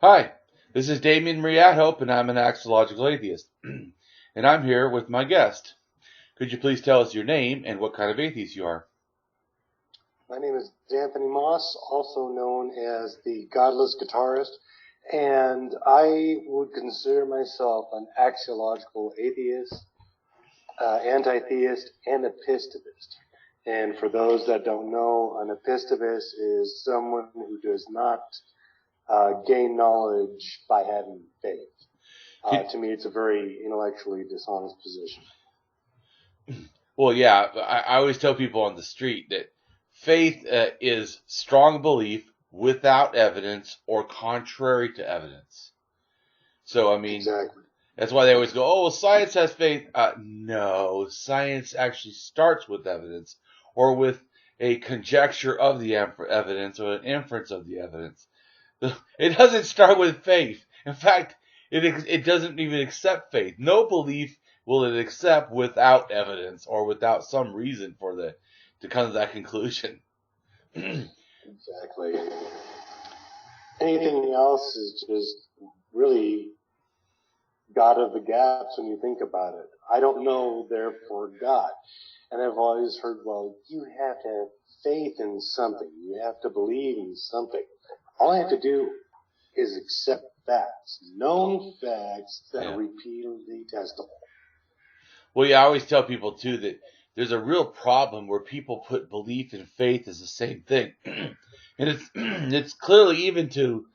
Hi, this is Damien AtHope, and I'm an Axiological Atheist. And I'm here with my guest. Could you please tell us your name and what kind of atheist you are? My name is Anthony Moss, also known as the Godless Guitarist, and I would consider myself an axiological atheist, anti-theist, and apistevist. And for those that don't know, an apistevist is someone who does not gain knowledge by having faith. To me, it's a very intellectually dishonest position. Well, yeah, I always tell people on the street that faith is strong belief without evidence or contrary to evidence. So, I mean, exactly. That's why they always go, oh, well, science has faith. No, science actually starts with evidence or with a conjecture of the evidence or an inference of the evidence. It doesn't start with faith. In fact, it doesn't even accept faith. No belief will it accept without evidence or without some reason to come to that conclusion. Exactly. Anything else is just really God of the gaps when you think about it. I don't know, therefore God. And I've always heard, well, you have to have faith in something. You have to believe in something. All I have to do is accept facts, known facts that are repeatedly testable. Well, yeah, I always tell people, too, that there's a real problem where people put belief and faith as the same thing. And it's clearly, even to,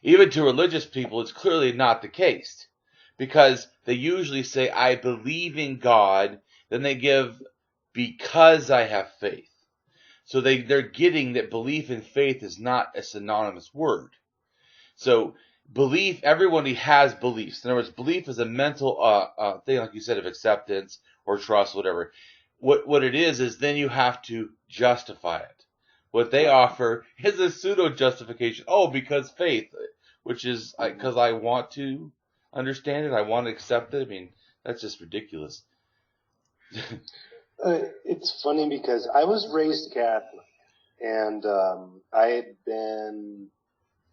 even to religious people, it's clearly not the case. Because they usually say, I believe in God, then they give, because I have faith. So they're getting that belief and faith is not a synonymous word. So belief, everybody has beliefs. In other words, belief is a mental thing, like you said, of acceptance or trust, whatever. What it is then you have to justify it. What they offer is a pseudo-justification. Oh, because faith, which is because I want to understand it, I want to accept it. I mean, that's just ridiculous. It's funny because I was raised Catholic, and I had been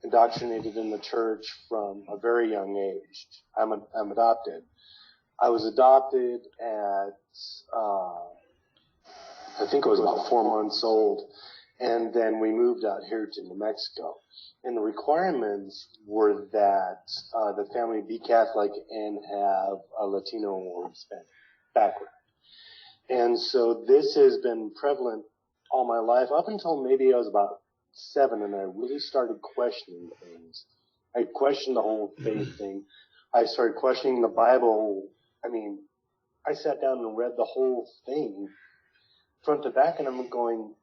indoctrinated in the church from a very young age. I'm adopted. I was adopted at I think I was about 4 months old, and then we moved out here to New Mexico. And the requirements were that the family be Catholic and have a Latino or Hispanic background. And so this has been prevalent all my life, up until maybe I was about 7, and I really started questioning things. I questioned the whole faith thing. I started questioning the Bible. I mean, I sat down and read the whole thing front to back, and I'm going,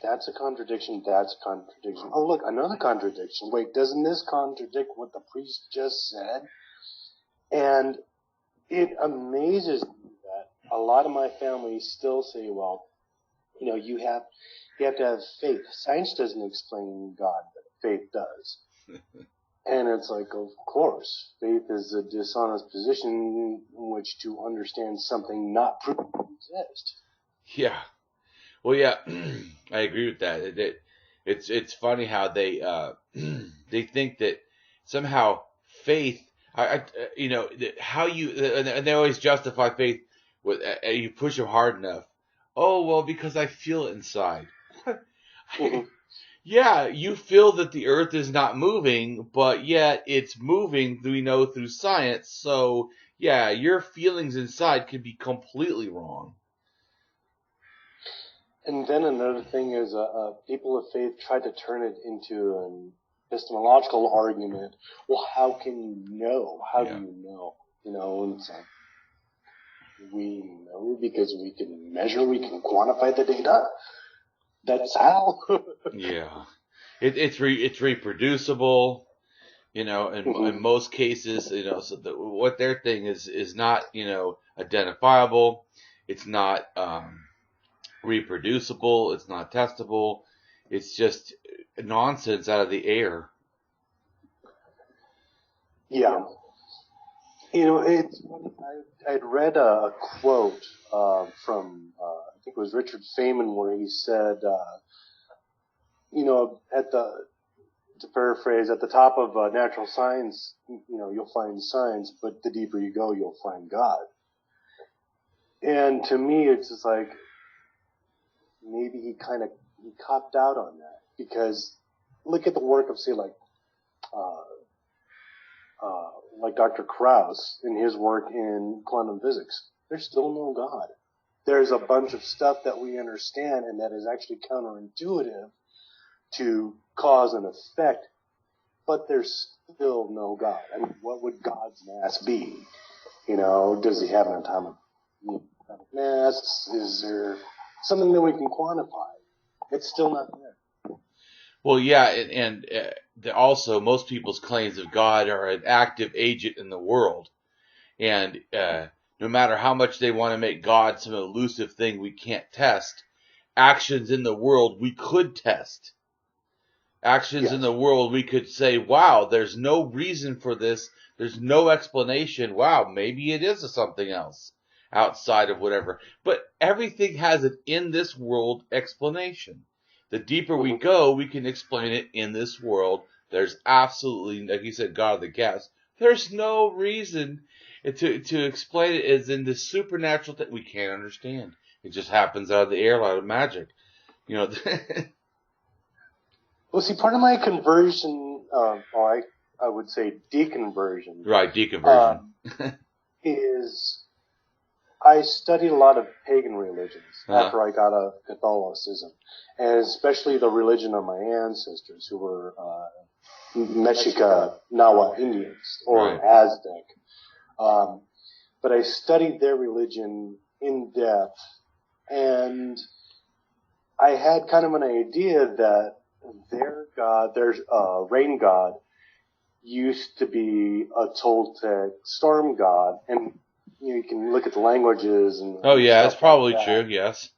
that's a contradiction, that's a contradiction. Oh, look, another contradiction. Wait, doesn't this contradict what the priest just said? And it amazes me that a lot of my family still say, well, you know, you have to have faith. Science doesn't explain God, but faith does. And it's like, of course, faith is a dishonest position in which to understand something not proven to exist. Yeah. Well, yeah, I agree with that. It's funny how they they think that somehow faith, how you, and they always justify faith with you push them hard enough. Oh, well, because I feel it inside. Yeah, you feel that the earth is not moving, but yet it's moving, we know, through science. So, yeah, your feelings inside can be completely wrong. And then another thing is people of faith try to turn it into an epistemological argument. Well, how can you know? How do you know? You know, and it's like, we know because we can measure, we can quantify the data. That's how. Yeah. It's reproducible, you know, in most cases, you know, so what their thing is not, you know, identifiable. It's not reproducible. It's not testable. It's just nonsense out of the air. Yeah. You know, I'd read a quote from, I think it was Richard Feynman, where he said, to paraphrase, at the top of natural science, you'll find science, but the deeper you go, you'll find God. And to me, it's just like, maybe he copped out on that, because look at the work of, say, like Dr. Krauss in his work in quantum physics. There's still no God. There's a bunch of stuff that we understand and that is actually counterintuitive to cause and effect, but there's still no God. I mean, what would God's mass be? Does he have an atomic mass? Is there something that we can quantify? It's still not there. Well, yeah, and also most people's claims of God are an active agent in the world, and no matter how much they want to make God some elusive thing we can't test, actions in the world we could test. Actions Yes. in the world we could say, wow, there's no reason for this, there's no explanation, wow, maybe it is something else outside of whatever. But everything has an in this world explanation. The deeper we go, we can explain it in this world. There's absolutely, like you said, God of the gaps. There's no reason to explain it as in this supernatural that we can't understand. It just happens out of the air, out of magic. Well, see, part of my conversion, I would say deconversion. Right, deconversion. Is I studied a lot of pagan religions after I got out of Catholicism, and especially the religion of my ancestors, who were Mexica Nahua Indians, or Aztec. But I studied their religion in depth, and I had kind of an idea that their god, their rain god, used to be a Toltec storm god, and you can look at the languages and. Oh yeah, that's probably true. Yes.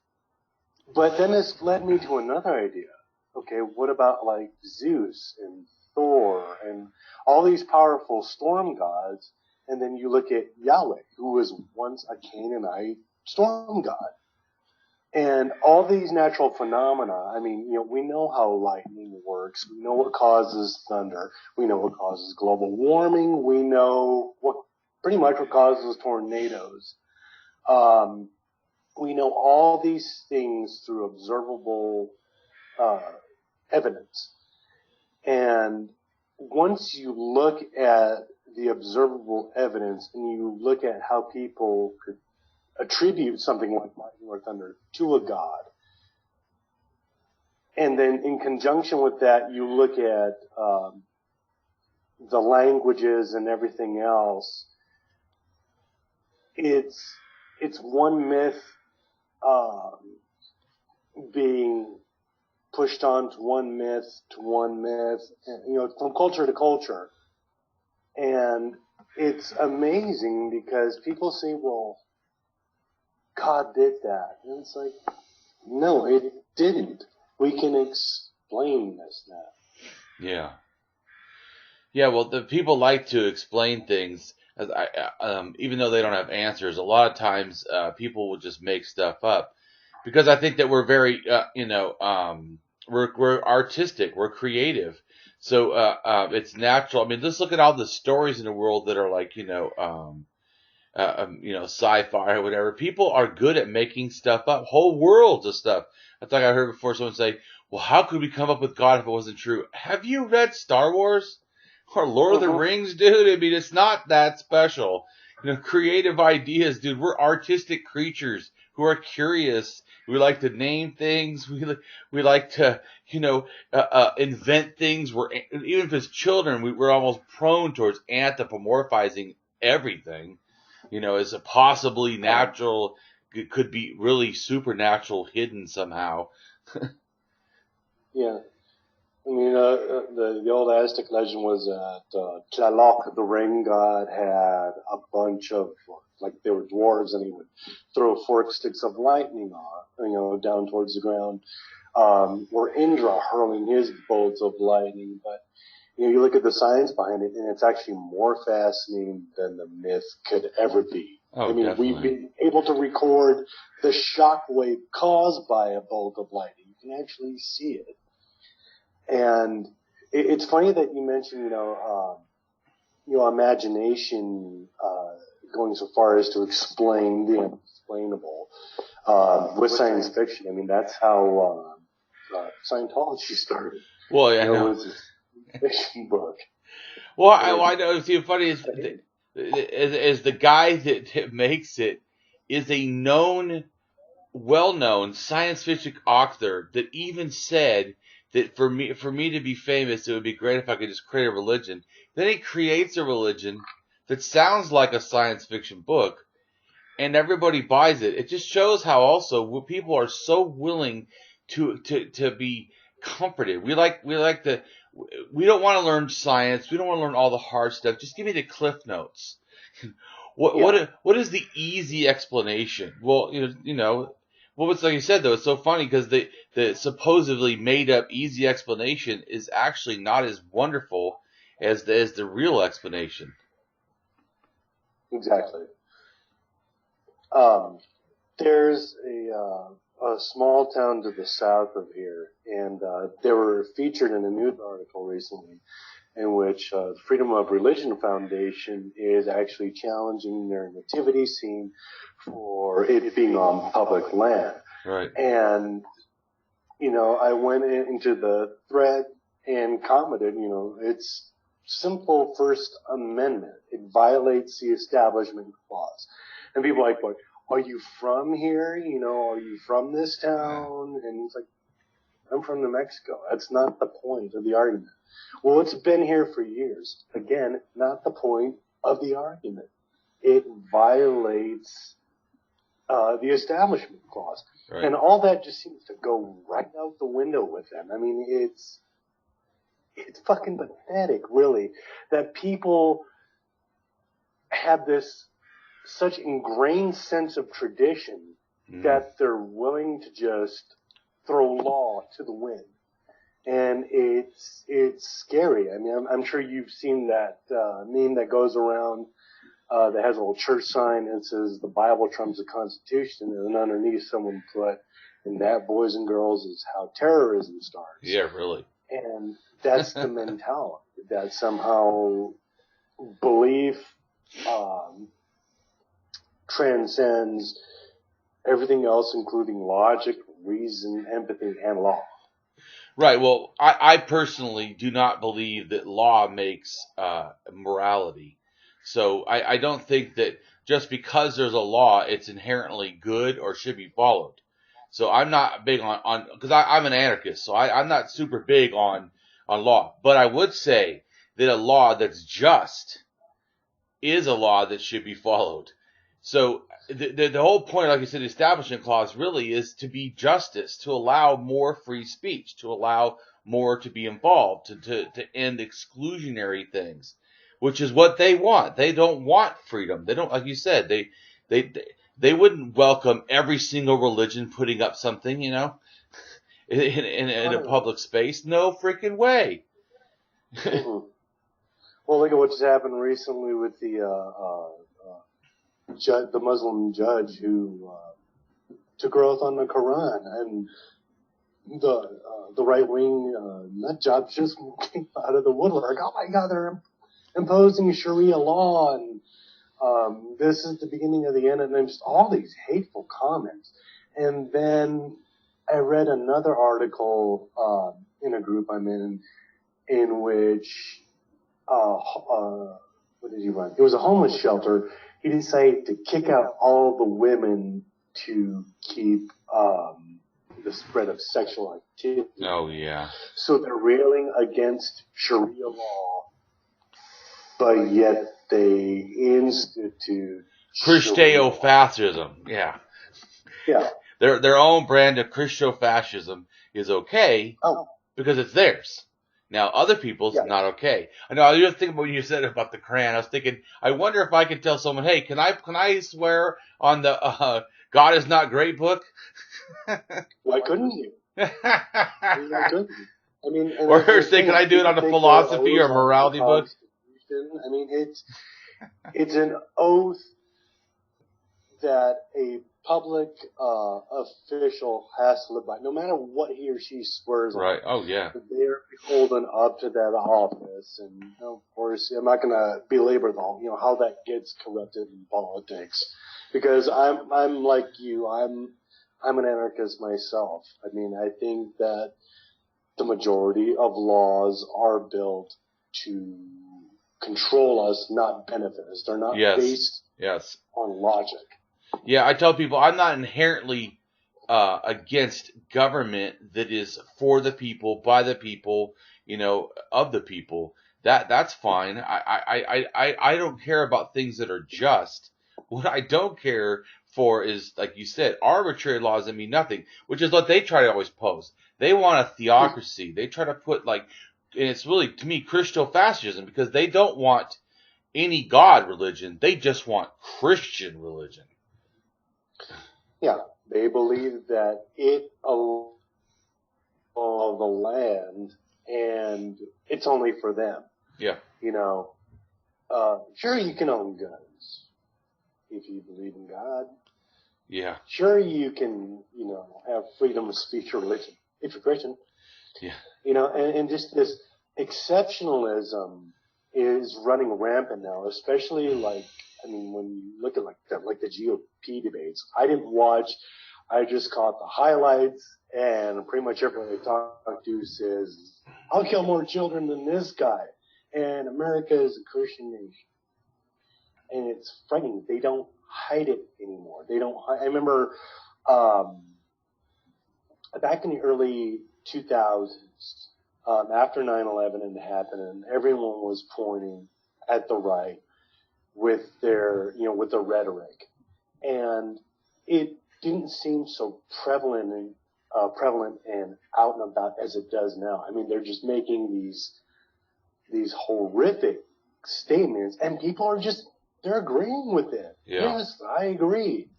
But then this led me to another idea. Okay, what about like Zeus and Thor and all these powerful storm gods? And then you look at Yahweh, who was once a Canaanite storm god. And all these natural phenomena, I mean, we know how lightning works. We know what causes thunder. We know what causes global warming. We know pretty much what causes tornadoes. We know all these things through observable evidence. And once you look at the observable evidence and you look at how people could attribute something like lightning or thunder to a god, and then in conjunction with that, you look at the languages and everything else, it's one myth being pushed on to one myth, from culture to culture. And it's amazing because people say, well, God did that. And it's like, no, it didn't. We can explain this now. Yeah. Yeah, well, the people like to explain things, even though they don't have answers. A lot of times, people will just make stuff up, because I think that we're very, we're artistic, we're creative, so it's natural. I mean, just look at all the stories in the world that are like, sci-fi or whatever. People are good at making stuff up, whole worlds of stuff. That's like I heard before someone say, well, how could we come up with God if it wasn't true? Have you read Star Wars or Lord of the Rings, dude? I mean, it's not that special. Creative ideas, dude. We're artistic creatures who are curious. We like to name things. We like to, invent things. Even if it's children, we're almost prone towards anthropomorphizing everything. As a possibly natural, it could be really supernatural, hidden somehow. Yeah. I mean, the old Aztec legend was that Tlaloc, the rain god, had a bunch of, they were dwarves, and he would throw forked sticks of lightning down towards the ground. Or Indra hurling his bolts of lightning. But, you look at the science behind it, and it's actually more fascinating than the myth could ever be. Oh, I mean, definitely. we've been able to record the shock wave caused by a bolt of lightning. You can actually see it. And it's funny that you mentioned, imagination, going so far as to explain the unexplainable, with science fiction. I mean, that's how, Scientology started. Well, yeah, I know. It was a fiction book. Well, I know. See, funny is the guy that makes it is a well-known science fiction author that even said that for me to be famous, it would be great if I could just create a religion. Then he creates a religion that sounds like a science fiction book, and everybody buys it. It just shows how also people are so willing to be comforted. We don't want to learn science. We don't want to learn all the hard stuff. Just give me the cliff notes. What is the easy explanation? Well, it's like you said though. It's so funny because the supposedly made up easy explanation is actually not as wonderful as the real explanation. Exactly. There's a small town to the south of here, and they were featured in a news article recently in which the Freedom of Religion Foundation is actually challenging their nativity scene for it being on public land. Right. And, I went into the thread and commented, it's simple First Amendment. It violates the Establishment Clause. And people are like, well, are you from here? Are you from this town? And it's like, I'm from New Mexico. That's not the point of the argument. Well, it's been here for years. Again, not the point of the argument. It violates the Establishment Clause. Right. And all that just seems to go right out the window with them. I mean, it's fucking pathetic, really, that people have this such ingrained sense of tradition that they're willing to just throw law to the wind. And it's scary. I mean, I'm sure you've seen that meme that goes around that has a little church sign and says the Bible trumps the Constitution, and then underneath someone put, and that, boys and girls, is how terrorism starts. Yeah, really. And that's the mentality, that somehow belief transcends everything else, including logic, reason, empathy, and law. Right. Well, I personally do not believe that law makes morality. So I don't think that just because there's a law, it's inherently good or should be followed. So I'm not big on because I'm an anarchist, so I'm not super big on law. But I would say that a law that's just is a law that should be followed. So the whole point, like you said, the Establishment Clause really is to be justice, to allow more free speech, to allow more to be involved, to end exclusionary things, which is what they want. They don't want freedom. They don't, like you said, they wouldn't welcome every single religion putting up something, in a public space. No freaking way. Mm-hmm. Well, look at what just happened recently with the Muslim judge who took her oath on the Quran, and the right wing nut jobs just came out of the woodwork. Oh my God, they're imposing Sharia law, and this is the beginning of the end, and then just all these hateful comments. And then I read another article in a group I'm in which what did he run? It was a homeless shelter. He decided to kick out all the women to keep the spread of sexual activity. Oh, yeah. So they're railing against Sharia law, but yet they institute Christo-fascism. Yeah. Yeah. Their own brand of Christo-fascism is okay because it's theirs. Now, other people's not okay. I know. I was just thinking about when you said about the Quran. I was thinking, I wonder if I could tell someone, hey, can I swear on the God is not great book? Why couldn't you? Why couldn't you? I mean, or say, can I do it on a philosophy or morality book? I mean, it's an oath that a public official has to live by, no matter what he or she swears on. Right. Oh, yeah. They're beholden up to that office, and of course, I'm not going to belabor how that gets corrupted in politics, because I'm like you, I'm an anarchist myself. I mean, I think that the majority of laws are built to control us, not benefit us. They're not based on logic. Yeah, I tell people I'm not inherently against government that is for the people, by the people, of the people. That's fine. I don't care about things that are just. What I don't care for is, like you said, arbitrary laws that mean nothing, which is what they try to always pose. They want a theocracy. They try to put and it's really, to me, Christo-fascism, because they don't want any God religion. They just want Christian religion. Yeah, they believe that it alone of the land, and it's only for them. Yeah. Sure, you can own guns if you believe in God. Yeah. Sure, you can, have freedom of speech or religion if you're Christian. Yeah. And just this exceptionalism is running rampant now, especially when you look at the GOP debates. I didn't watch. I just caught the highlights, and pretty much everybody I talk to says, "I'll kill more children than this guy," and America is a Christian nation, and it's frightening. They don't hide it anymore. They don't. I remember back in the early 2000s, after 9/11 had happened, and everyone was pointing at the right with their rhetoric, and it didn't seem so prevalent and out and about as it does now. I mean, they're just making these horrific statements, and people are they're agreeing with it. Yeah. Yes, I agree,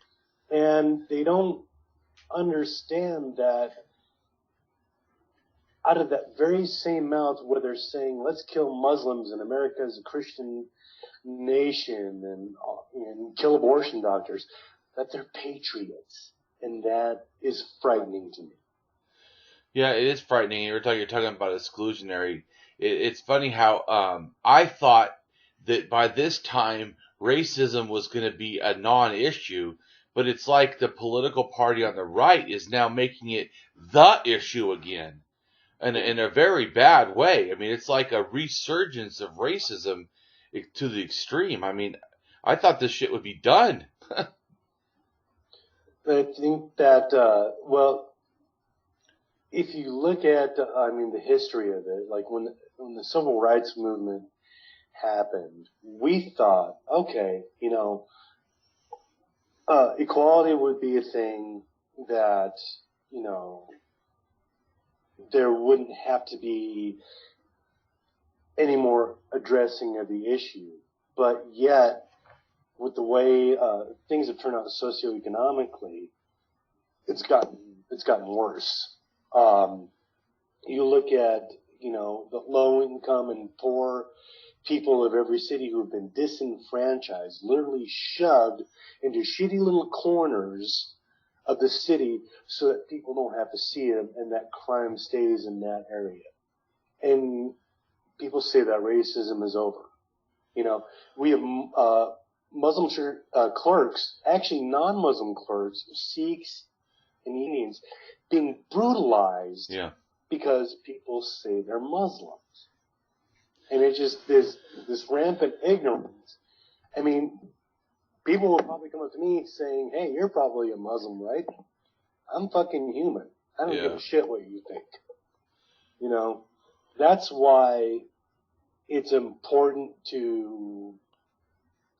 and they don't understand that out of that very same mouth where they're saying, let's kill Muslims and America is a Christian nation and kill abortion doctors, that they're patriots. And that is frightening to me. Yeah, it is frightening. You're talking about exclusionary. It's funny how I thought that by this time racism was going to be a non-issue, but it's like the political party on the right is now making it the issue again. In a very bad way. I mean, it's like a resurgence of racism to the extreme. I mean, I thought this shit would be done. I think that, if you look at, the history of it, like when the civil rights movement happened, we thought, okay, equality would be a thing that, there wouldn't have to be any more addressing of the issue. But yet, with the way things have turned out socioeconomically, it's gotten worse. You look at, the low income and poor people of every city who have been disenfranchised, literally shoved into shitty little corners of the city so that people don't have to see them and that crime stays in that area. And people say that racism is over. We have Muslim clerks, actually non-Muslim clerks, Sikhs and Indians, being brutalized because people say they're Muslims. And it's just this rampant ignorance. I mean, people will probably come up to me saying, hey, you're probably a Muslim, right? I'm fucking human. I don't give a shit what you think. That's why it's important to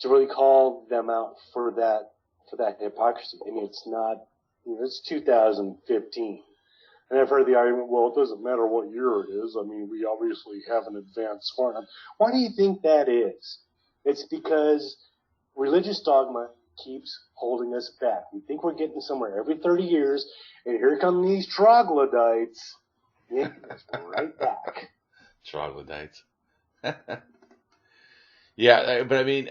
really call them out for that hypocrisy. I mean, it's not, it's 2015. And I've heard the argument, well, it doesn't matter what year it is. I mean, we obviously haven't advanced far enough. Why do you think that is? It's because religious dogma keeps holding us back. We think we're getting somewhere every 30 years, and here come these troglodytes. Yeah, right back. Troglodytes. Yeah, but I mean,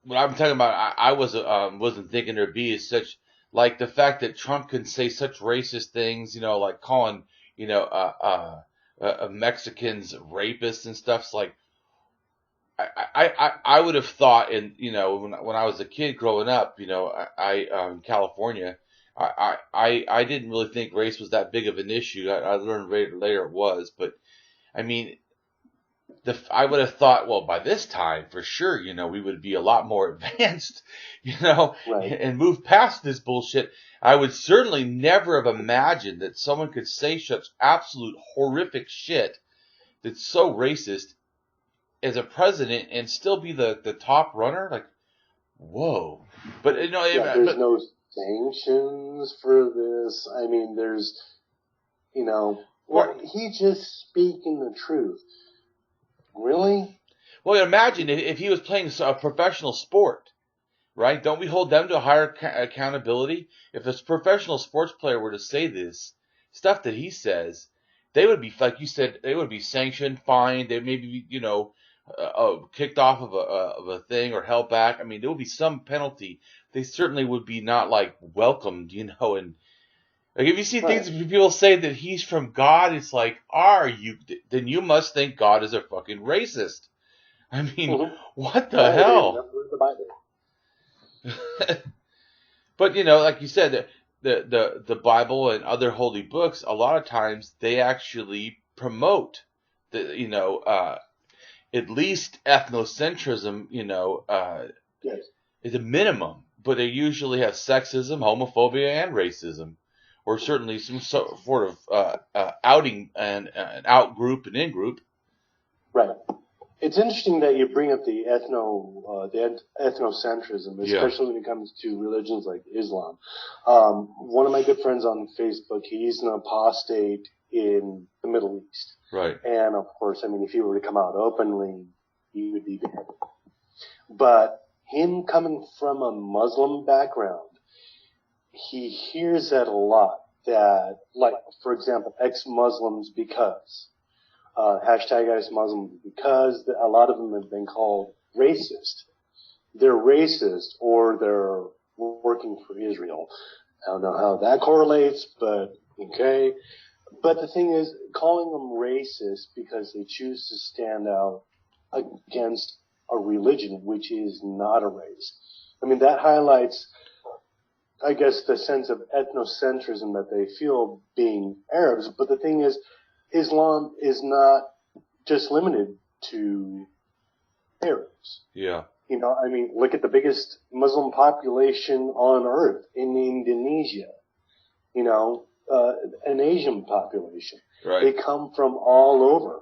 what I'm talking about, I wasn't thinking there'd be is such, like the fact that Trump can say such racist things, like calling, Mexicans rapists and stuff. It's like, I would have thought, when I was a kid growing up, in California, I didn't really think race was that big of an issue. I learned later it was, but I mean, I would have thought, well, by this time, for sure, we would be a lot more advanced, Right. and move past this bullshit. I would certainly never have imagined that someone could say such absolute horrific shit that's so racist as a president and still be the top runner. Like, whoa. But, there's no sanctions for this. I mean, there's, he's just speaking the truth. Really? Well, imagine if he was playing a professional sport, right? Don't we hold them to a higher accountability? If a professional sports player were to say this stuff that he says, they would be, like you said, they would be sanctioned, fined. They maybe be, kicked off of a thing or held back. I mean, there would be some penalty. They certainly would be not like welcomed, and like if you see things, if people say that he's from God, it's like, then you must think God is a fucking racist. I mean, what the hell? But like you said, the Bible and other holy books, a lot of times they actually promote at least ethnocentrism, yes, is a minimum, but they usually have sexism, homophobia, and racism, or certainly some sort of outing and out group and in group. Right. It's interesting that you bring up the ethnocentrism, especially when it comes to religions like Islam. One of my good friends on Facebook, he's an apostate in the Middle East. Right. And of course, I mean, if he were to come out openly, he would be beheaded. But him coming from a Muslim background, he hears that a lot. That, like, for example, ex-Muslims because, hashtag ex-Muslims because a lot of them have been called racist. They're racist or they're working for Israel. I don't know how that correlates, but okay. But the thing is, calling them racist because they choose to stand out against a religion which is not a race. I mean, that highlights, I guess, the sense of ethnocentrism that they feel being Arabs. But the thing is, Islam is not just limited to Arabs. Yeah. I mean, look at the biggest Muslim population on earth in Indonesia. An Asian population. Right. They come from all over,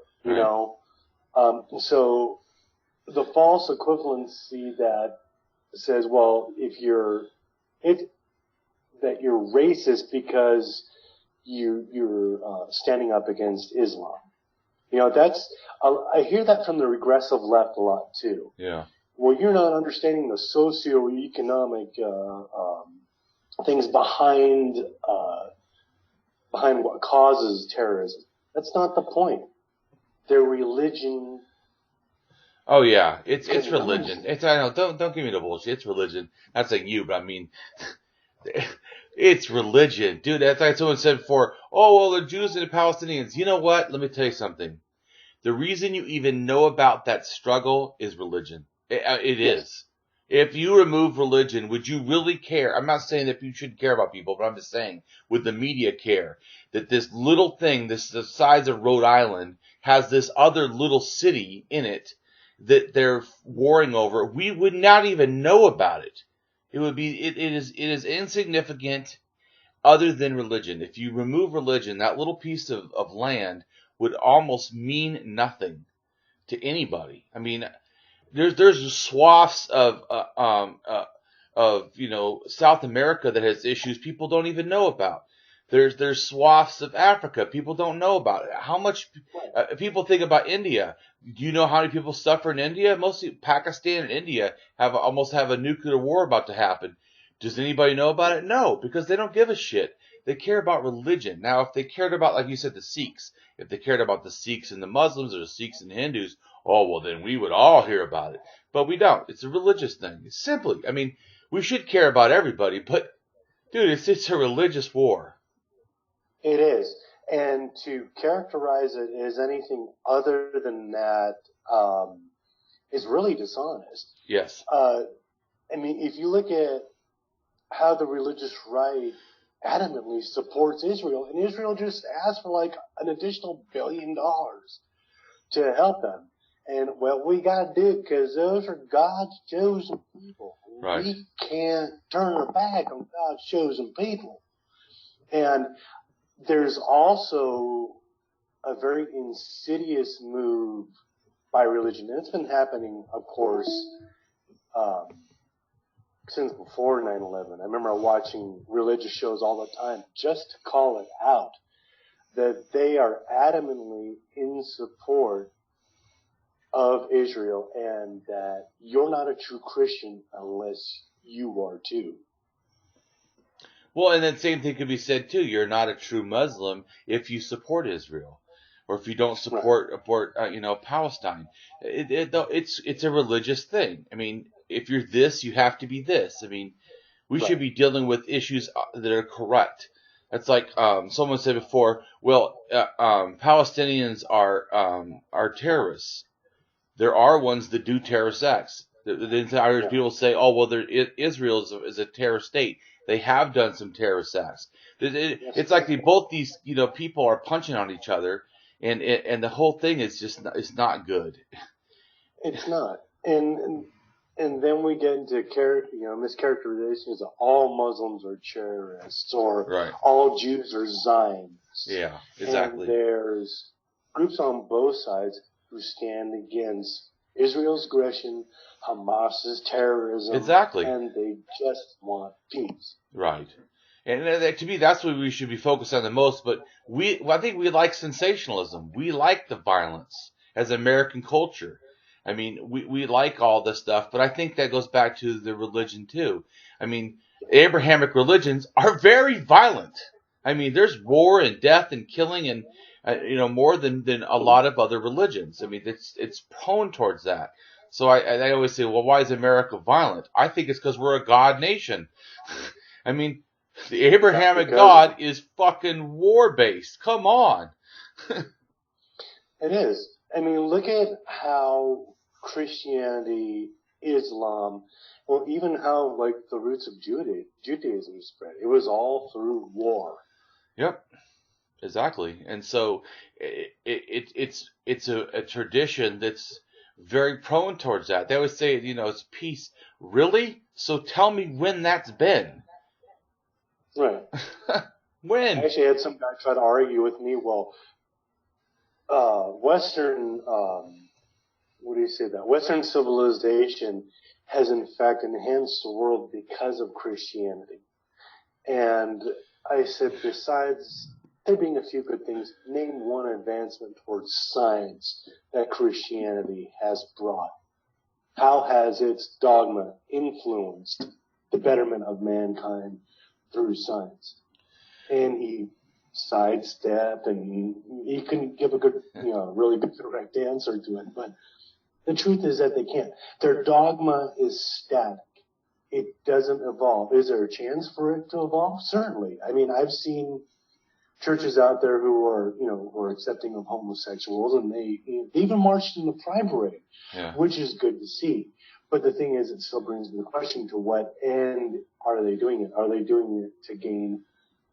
so the false equivalency that says, well, that you're racist because you're standing up against Islam. I hear that from the regressive left a lot too. Yeah. Well, you're not understanding the socioeconomic things behind what causes terrorism. That's not the point. Their religion. Oh yeah, it's religion. I know. Don't give me the bullshit. It's religion. Not saying you, but I mean, it's religion, dude. That's like someone said before. Oh well, the Jews and the Palestinians. You know what? Let me tell you something. The reason you even know about that struggle is religion. It is. If you remove religion, would you really care? I'm not saying that you shouldn't care about people, but I'm just saying, would the media care that this little thing, the size of Rhode Island, has this other little city in it that they're warring over? We would not even know about it. It is insignificant other than religion. If you remove religion, that little piece of land would almost mean nothing to anybody. I mean, there's swaths of South America that has issues people don't even know about. There's swaths of Africa people don't know about. How much people think about India? Do you know how many people suffer in India? Mostly Pakistan and India almost have a nuclear war about to happen. Does anybody know about it? No, because they don't give a shit. They care about religion. Now, if they cared about, like you said, the Sikhs, if they cared about the Sikhs and the Muslims or the Sikhs and the Hindus, oh, well, then we would all hear about it. But we don't. It's a religious thing. It's simply, I mean, we should care about everybody, but, dude, it's a religious war. It is. And to characterize it as anything other than that is really dishonest. Yes. I mean, if you look at how the religious right adamantly supports Israel, and Israel just asked for like an additional $1 billion to help them. And, well, we got to do it because those are God's chosen people. Right. We can't turn our back on God's chosen people. And there's also a very insidious move by religion. And it's been happening, of course, since before 9/11. I remember watching religious shows all the time just to call it out, that they are adamantly in support of Israel and that you're not a true Christian unless you are too. Well, and then same thing could be said too. You're not a true Muslim if you support Israel, or if you don't support Palestine. It's a religious thing. I mean, if you're this, you have to be this. I mean, we should be dealing with issues that are correct. That's like someone said before. Well, Palestinians are terrorists. There are ones that do terrorist acts. The Irish people say, "Oh, well, Israel is a terrorist state." They have done some terrorist acts. It's like both these people are punching on each other, and the whole thing is just it's not good. It's not, and then we get into mischaracterizations that all Muslims are terrorists or all Jews are Zionists. Yeah, exactly. And there's groups on both sides who stand against Israel's aggression, Hamas's terrorism. Exactly. And they just want peace. Right. And to me, that's what we should be focused on the most. But I think we like sensationalism. We like the violence as American culture. I mean, we like all this stuff, but I think that goes back to the religion too. I mean, Abrahamic religions are very violent. I mean, there's war and death and killing and more than a lot of other religions. I mean, it's prone towards that. So I always say, well, why is America violent? I think it's because we're a God nation. I mean, the Abrahamic God is fucking war-based. Come on. It is. I mean, look at how Christianity, Islam, well, even how like the roots of Judaism spread. It was all through war. Yep. Exactly. And so it's a tradition that's very prone towards that. They always say, it's peace. Really? So tell me when that's been. Right. When? I actually had some guy try to argue with me, well, Western, Western civilization has in fact enhanced the world because of Christianity. And I said, besides there being a few good things, name one advancement towards science that Christianity has brought. How has its dogma influenced the betterment of mankind through science? And he sidestepped, and he couldn't give a good, really good direct answer to it. But the truth is that they can't. Their dogma is static. It doesn't evolve. Is there a chance for it to evolve? Certainly. I mean, I've seen churches out there who are accepting of homosexuals, and they even marched in the Pride Parade, which is good to see. But the thing is, it still brings the question to what end are they doing it? Are they doing it to gain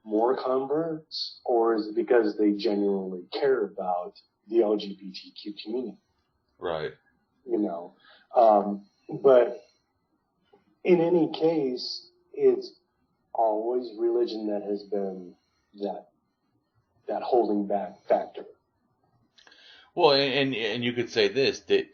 more converts, or is it because they genuinely care about the LGBTQ community? Right. But in any case, it's always religion that has been that holding back factor. Well, and you could say this, that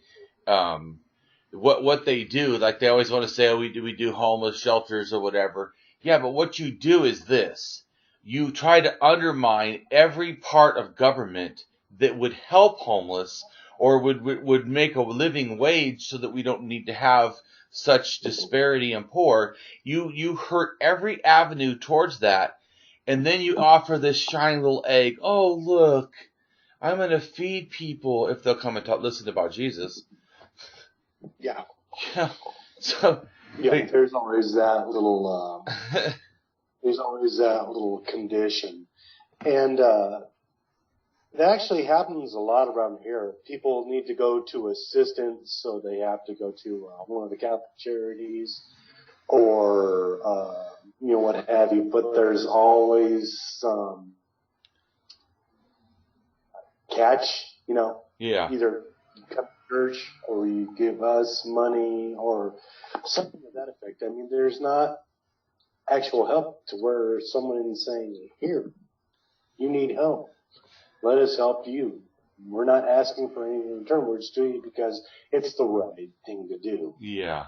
what they do, like they always want to say, oh, we do homeless shelters or whatever. Yeah, but what you do is this. You try to undermine every part of government that would help homeless or would make a living wage so that we don't need to have such disparity and poor. You hurt every avenue towards that, and then you offer this shiny little egg. Oh, look, I'm going to feed people if they'll come and listen about Jesus. Yeah. Yeah. So. Yeah, there's always that little. There's always that little condition, and that actually happens a lot around here. People need to go to assistance, so they have to go to one of the Catholic charities, or what have you. But there's always some catch. Yeah. Either you come to church or you give us money or something to that effect. I mean, there's not actual help to where someone is saying, here, you need help. Let us help you. We're not asking for anything in return. We're just doing it because it's the right thing to do. Yeah.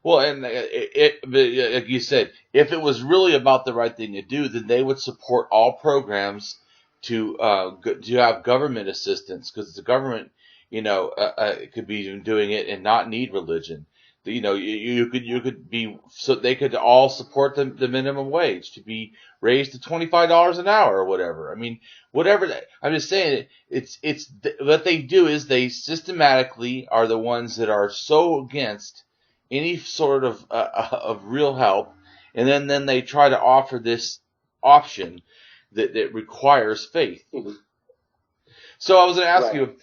Well, and like you said, if it was really about the right thing to do, then they would support all programs to have government assistance, because the government, could be doing it and not need religion. You could be, so they could all support the minimum wage to be raised to $25 an hour or whatever. I mean, whatever. I'm just saying, it's what they do is they systematically are the ones that are so against any sort of real help, and then they try to offer this option that requires faith. Mm-hmm. So I was going to ask you,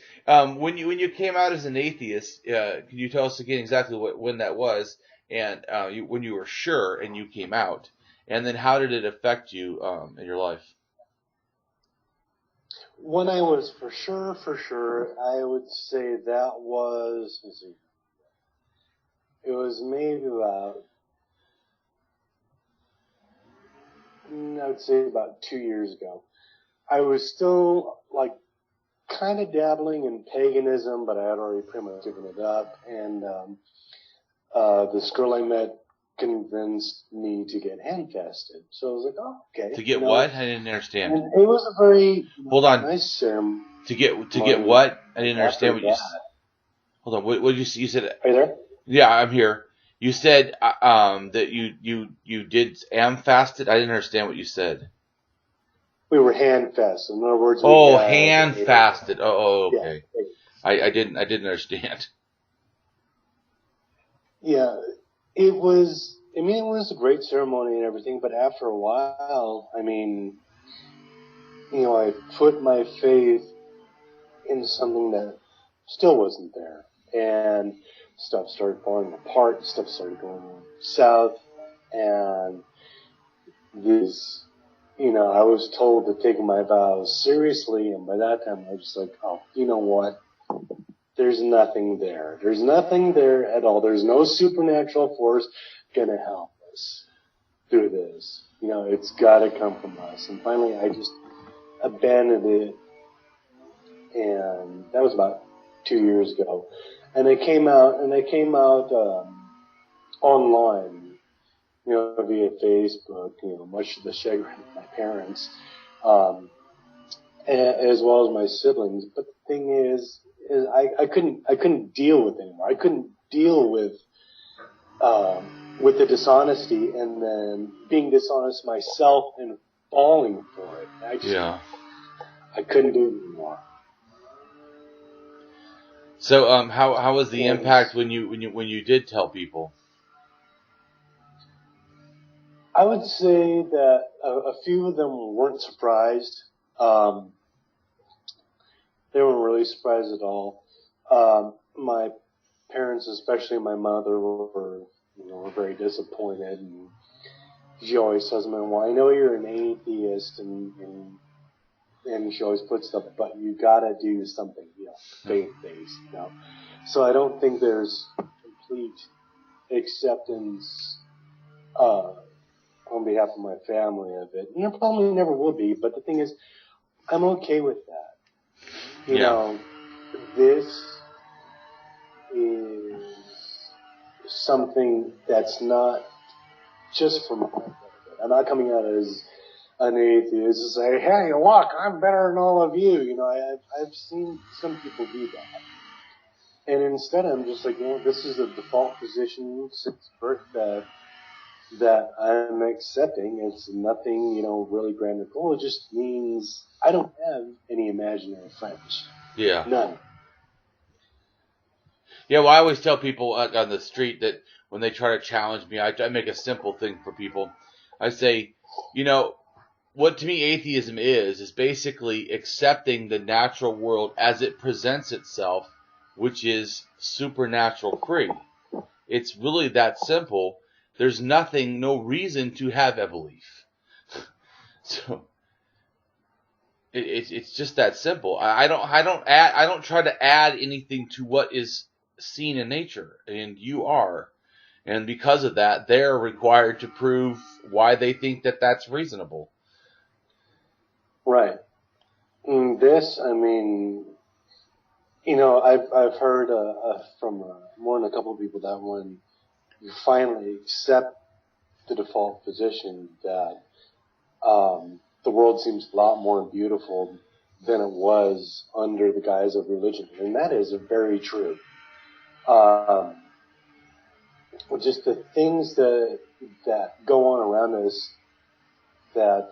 when you came out as an atheist, can you tell us again exactly when that was, and when you were sure and you came out, and then how did it affect you in your life? When I was for sure, I would say that was, it was maybe about, I would say about 2 years ago. I was still kind of dabbling in paganism, but I had already pretty much given it up. And this girl I met convinced me to get handfasted. So I was like, oh, okay. To get what? I didn't understand. And it was a very nice ceremony. To get what? I didn't understand what you said. Hold on. What did you say? You said? Are you there? Yeah, I'm here. You said that you did fasted. I didn't understand what you said. We were hand fasted. In other words, hand fasted. Oh, okay. Yeah. I didn't understand. Yeah, it was. I mean, it was a great ceremony and everything, but after a while, I mean, I put my faith into something that still wasn't there, and stuff started falling apart. Stuff started going south, and this. I was told to take my vows seriously, and by that time I was just like, oh, you know what? There's nothing there. There's nothing there at all. There's no supernatural force gonna help us through this. It's gotta come from us. And finally I just abandoned it, and that was about 2 years ago. And I came out online, via Facebook, much to the chagrin of my parents, as well as my siblings. But the thing is I couldn't deal with it anymore. I couldn't deal with the dishonesty and then being dishonest myself and falling for it. I couldn't do it anymore. So, how was the impact when you did tell people? I would say that a few of them weren't surprised. They weren't really surprised at all. My parents, especially my mother, were very disappointed. And she always tells me, well, I know you're an atheist, and she always puts stuff, but you gotta do something, faith-based, So I don't think there's complete acceptance, on behalf of my family of it. And there probably never will be, but the thing is, I'm okay with that. This is something that's not just for my benefit. I'm not coming out as an atheist to say, hey, look, I'm better than all of you. I've seen some people do that. And instead I'm just like, this is the default position since birth, that that I'm accepting. It's nothing, really grand or cool. It just means I don't have any imaginary friends. Yeah. None. Yeah, well, I always tell people on the street that when they try to challenge me, I make a simple thing for people. I say, what to me atheism is basically accepting the natural world as it presents itself, which is supernatural free. It's really that simple. There's no reason to have a belief. So it's just that simple. I don't try to add anything to what is seen in nature, and you are. And because of that, they're required to prove why they think that that's reasonable. Right. This, I've heard from more than a couple of people that when you finally accept the default position that the world seems a lot more beautiful than it was under the guise of religion. And that is very true. Just the things that go on around us that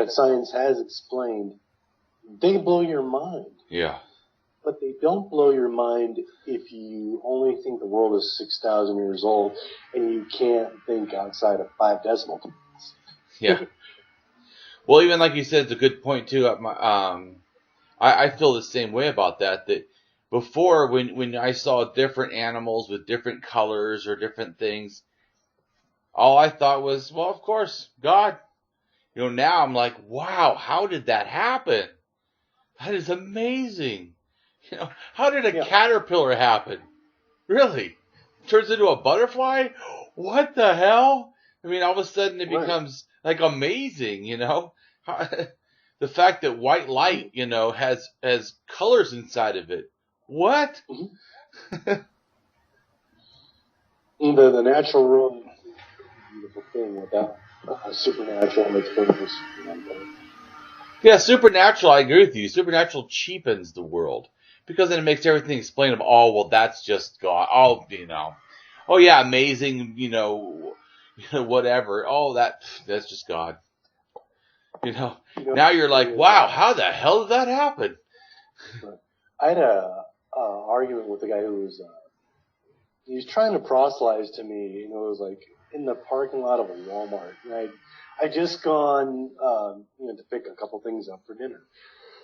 science has explained, they blow your mind. Yeah. But they don't blow your mind if you only think the world is 6,000 years old and you can't think outside of 5 decimal points. Yeah. Well, even like you said, it's a good point too. I feel the same way about that. That before, when I saw different animals with different colors or different things, all I thought was, well, of course, God. Now I'm like, wow, how did that happen? That is amazing. How did a caterpillar happen? Really? Turns into a butterfly? What the hell? All of a sudden it becomes like amazing, the fact that white light, has colors inside of it. What? Mm-hmm. The natural world is a beautiful thing without supernatural explanations. Yeah, supernatural, I agree with you. Supernatural cheapens the world. Because then it makes everything explainable. Oh, well, that's just God. Oh, Oh, yeah, amazing, whatever. Oh, that's just God. Now you're like, wow, how the hell did that happen? I had a argument with a guy who was he was trying to proselytize to me. It was like in the parking lot of a Walmart. And I'd just gone to pick a couple things up for dinner.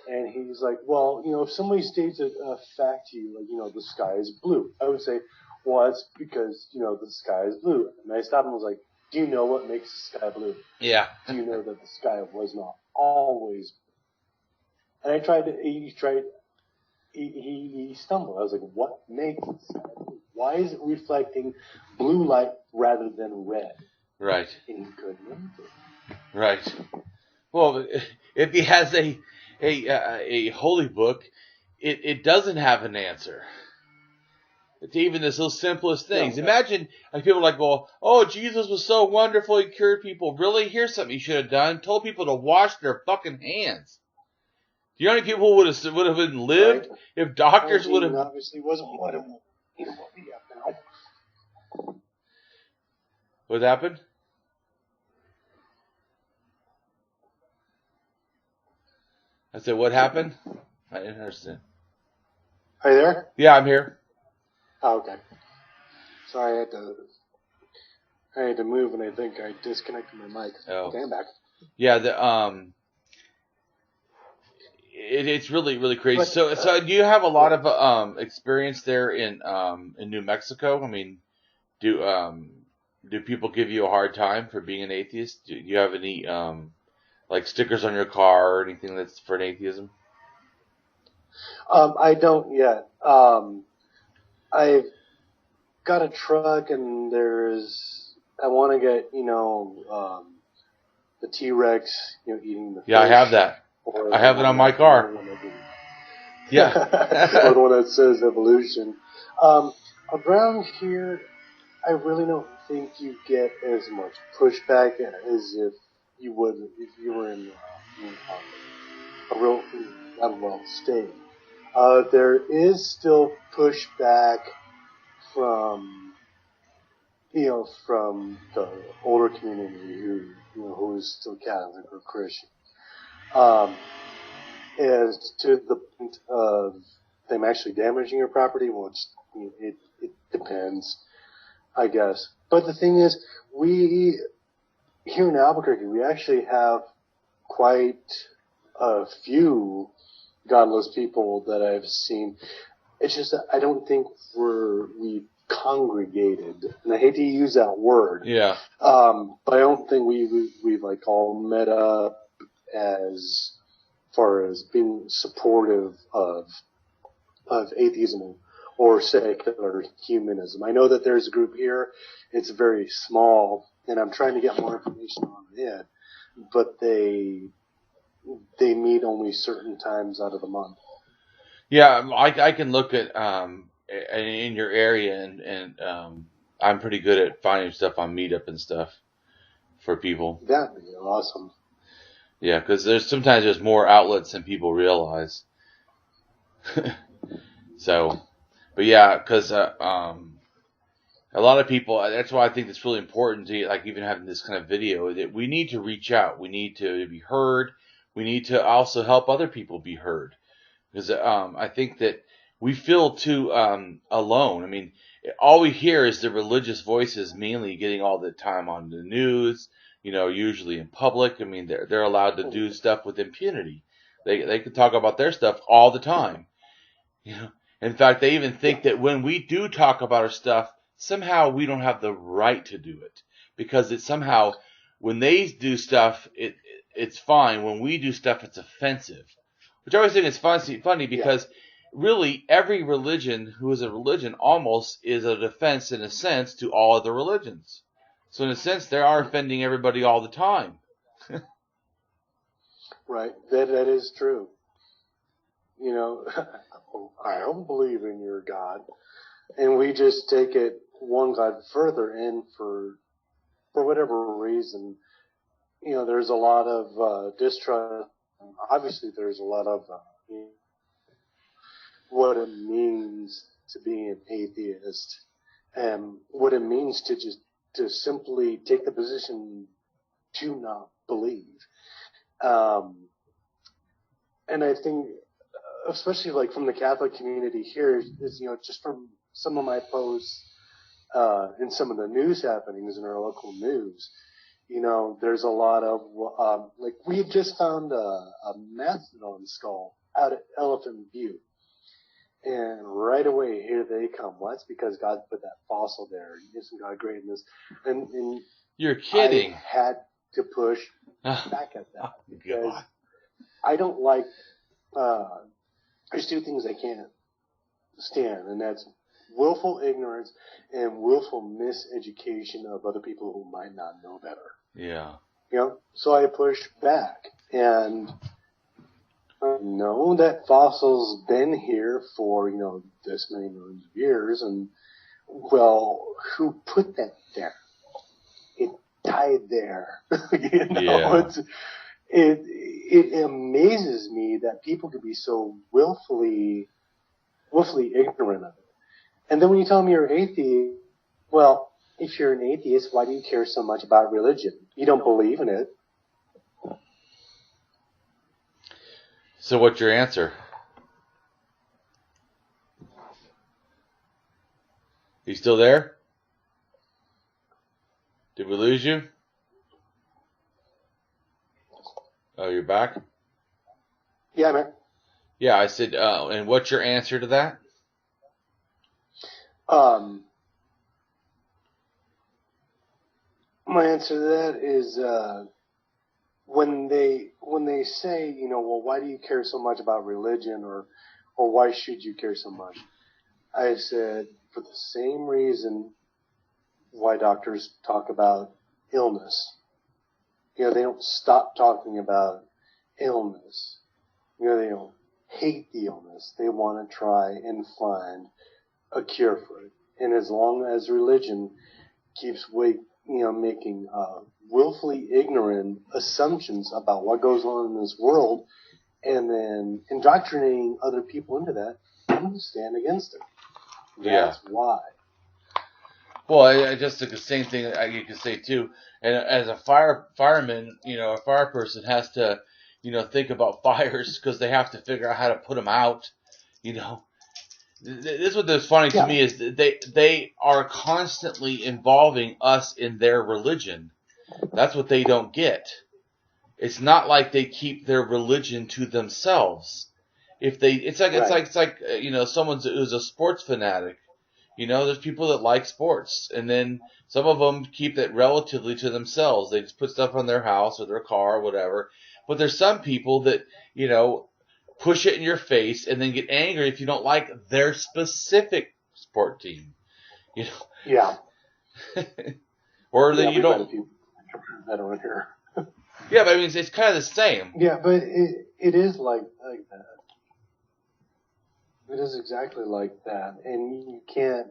And he's like, well, if somebody states a fact to you, like, the sky is blue, I would say, well, that's because, the sky is blue. And I stopped and was like, do you know what makes the sky blue? Yeah. Do you know that the sky was not always blue? And he stumbled. I was like, what makes the sky blue? Why is it reflecting blue light rather than red? Right. And he couldn't answer. Right. Well, if he has a holy book, it doesn't have an answer. It's even the simplest things. Imagine people are like, well, oh, Jesus was so wonderful, he cured people. Really? Here's something he should have done. Told people to wash their fucking hands. Do you know how many people would have been lived if doctors would have... Obviously wasn't what we have now. What happened? I said, what happened? I didn't understand. Are you there? Yeah, I'm here. Oh, okay. Sorry, I had to move, and I think I disconnected my mic. Oh. Okay, I'm back. Yeah, it's really, really crazy. So do you have a lot of experience there in New Mexico? Do people give you a hard time for being an atheist? Do you have any like stickers on your car or anything that's for an atheism? I don't yet. I've got a truck, and I want to get, the T-Rex, eating the fish. Yeah, I have that. I have it on my car. Yeah. Or the one that says evolution. Around here, I really don't think you get as much pushback as if you would if you were in a real state. There is still pushback from from the older community who is still Catholic or Christian, is to the point of them actually damaging your property. Well, it depends, I guess. But the thing is, we here in Albuquerque, we actually have quite a few godless people that I've seen. It's just that I don't think we congregated, and I hate to use that word. Yeah. But I don't think we've like all met up as far as being supportive of atheism or secular humanism. I know that there's a group here. It's very small, and I'm trying to get more information on it. But they meet only certain times out of the month. Yeah, I can look at in your area, and I'm pretty good at finding stuff on Meetup and stuff for people. That'd be awesome. Yeah, because sometimes there's more outlets than people realize. So, but yeah, because a lot of people. That's why I think it's really important to like even having this kind of video. That we need to reach out. We need to be heard. We need to also help other people be heard. Because I think that we feel too alone. I mean, all we hear is the religious voices mainly getting all the time on the news, usually in public. I mean, they're allowed to do stuff with impunity. They can talk about their stuff all the time. In fact, they even think that when we do talk about our stuff, somehow we don't have the right to do it. Because it's somehow, when they do stuff, it's fine. When we do stuff, it's offensive. Which I always think is funny because really every religion who is a religion almost is a defense in a sense to all other religions. So in a sense, they are offending everybody all the time. Right. That is true. I don't believe in your God. And we just take it one God further, and for whatever reason, there's a lot of distrust. Obviously, there's a lot of what it means to be an atheist, and what it means to simply take the position to not believe. And I think, especially like from the Catholic community here, is just from some of my posts and some of the news happenings in our local news. There's a lot of, like we just found a mastodon skull out at Elephant View. And right away, here they come. Well, that's because God put that fossil there. Isn't God great in this? And You're kidding. I had to push back at that. Because God. I don't like, there's two things I can't stand, and that's willful ignorance and willful miseducation of other people who might not know better. Yeah. So I pushed back, and I know that fossils been here for, this many millions of years, and, well, who put that there? It died there. Yeah. It amazes me that people could be so willfully ignorant of it. And then when you tell them you're an atheist, well, if you're an atheist, why do you care so much about religion? You don't believe in it. So what's your answer? You still there? Did we lose you? Oh, you're back? Yeah, man. Yeah, I said, and what's your answer to that? My answer to that is, when they say, well, why do you care so much about religion, or why should you care so much? I said, for the same reason why doctors talk about illness. They don't stop talking about illness. They don't hate the illness. They want to try and find a cure for it. And as long as religion keeps making willfully ignorant assumptions about what goes on in this world, and then indoctrinating other people into that, I'm going to stand against it. That's why. Well, I just the same thing you could say too. And as a fireman, a fire person has to, think about fires because they have to figure out how to put them out. This is what's funny to me is that they are constantly involving us in their religion. That's what they don't get. It's not like they keep their religion to themselves. It's like someone who's a sports fanatic. There's people that like sports, and then some of them keep it relatively to themselves. They just put stuff on their house or their car or whatever. But there's some people that, push it in your face and then get angry if you don't like their specific sport team. Yeah. Or that you don't. That around here. Yeah, but I mean, it's kind of the same. Yeah, but it is like that. It is exactly like that, and you can't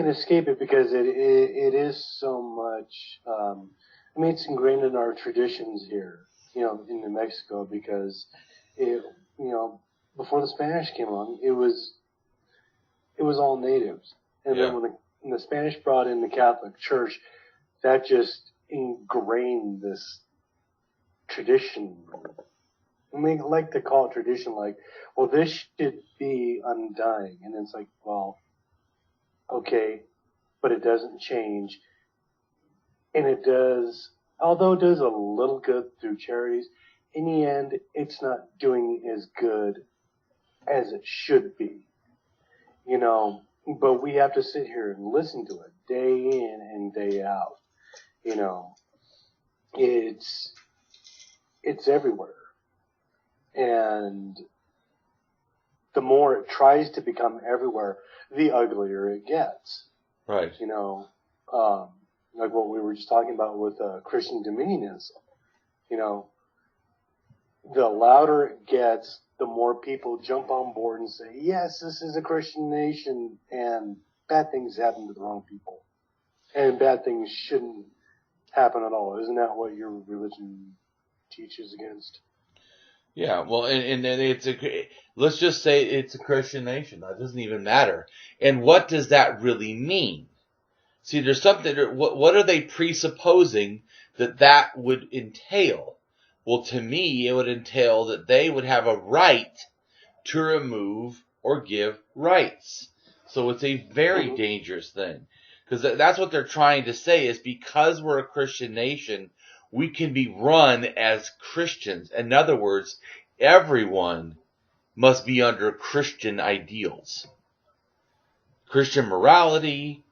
escape it because it is so much. It's ingrained in our traditions here, in New Mexico, because before the Spanish came along, it was all natives, and then when the Spanish brought in the Catholic Church, that just ingrained this tradition. We like to call it tradition, like, well, this should be undying. And it's like, well, okay, but it doesn't change. And it does, although it does a little good through charities, in the end, it's not doing as good as it should be. But we have to sit here and listen to it day in and day out. It's everywhere. And the more it tries to become everywhere, the uglier it gets. Right. Like what we were just talking about with Christian dominionism. The louder it gets, the more people jump on board and say, yes, this is a Christian nation, and bad things happen to the wrong people. And bad things shouldn't happen at all. Isn't that what your religion teaches against? Yeah, well, and then let's just say it's a Christian nation. That doesn't even matter. And what does that really mean? See, there's something, what are they presupposing that would entail? Well, to me, it would entail that they would have a right to remove or give rights. So it's a very dangerous thing. Because that's what they're trying to say is because we're a Christian nation, we can be run as Christians. In other words, everyone must be under Christian ideals. Christian morality,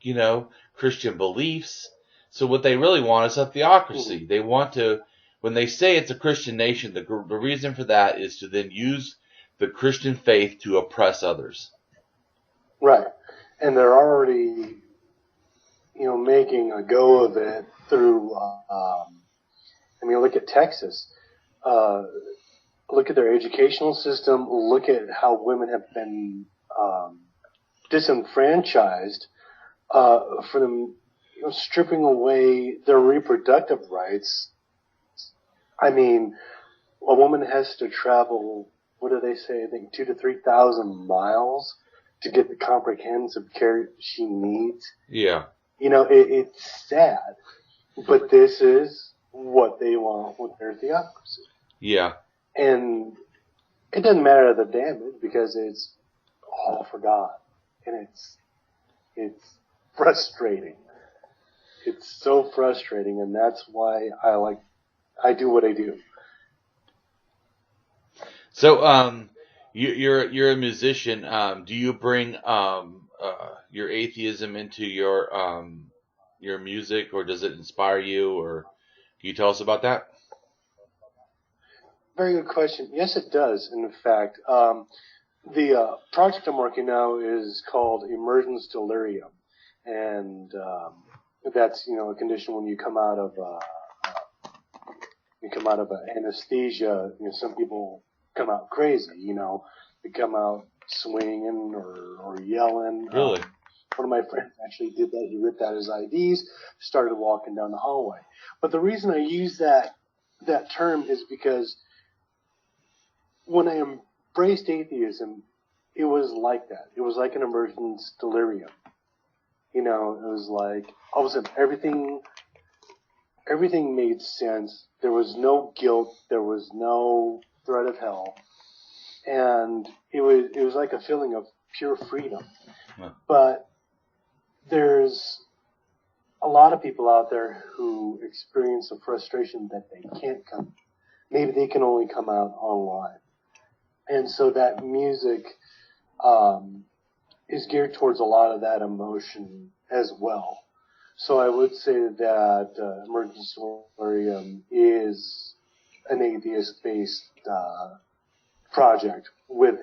Christian beliefs. So what they really want is a theocracy. They want to, when they say it's a Christian nation, the reason for that is to then use the Christian faith to oppress others. Right. And they're already, making a go of it through, look at Texas. Look at their educational system. Look at how women have been disenfranchised for them stripping away their reproductive rights. A woman has to travel, what do they say, I think 2,000 to 3,000 miles to get the comprehensive care she needs. Yeah. It's sad, but this is what they want with their theocracy. Yeah. And it doesn't matter the damage because it's all for God. And it's frustrating. It's so frustrating, and that's why I do what I do. So, you're a musician. Do you bring your atheism into your music, or does it inspire you, or can you tell us about that? Very good question. Yes, it does. In fact, the project I'm working now is called Emergence Delirium, and that's a condition when you come out of anesthesia. Some people come out crazy. They come out swinging or yelling. Really? One of my friends actually did that. He ripped out his IDs, started walking down the hallway. But the reason I use that term is because when I embraced atheism, it was like that. It was like an emergence delirium. You know, it was like all of a sudden everything made sense. There was no guilt. There was no threat of hell, and it was like a feeling of pure freedom. Huh. But there's a lot of people out there who experience a frustration that they can't come. Maybe they can only come out online, and so that music is geared towards a lot of that emotion as well. So I would say that Emergence Delirium is an atheist-based project with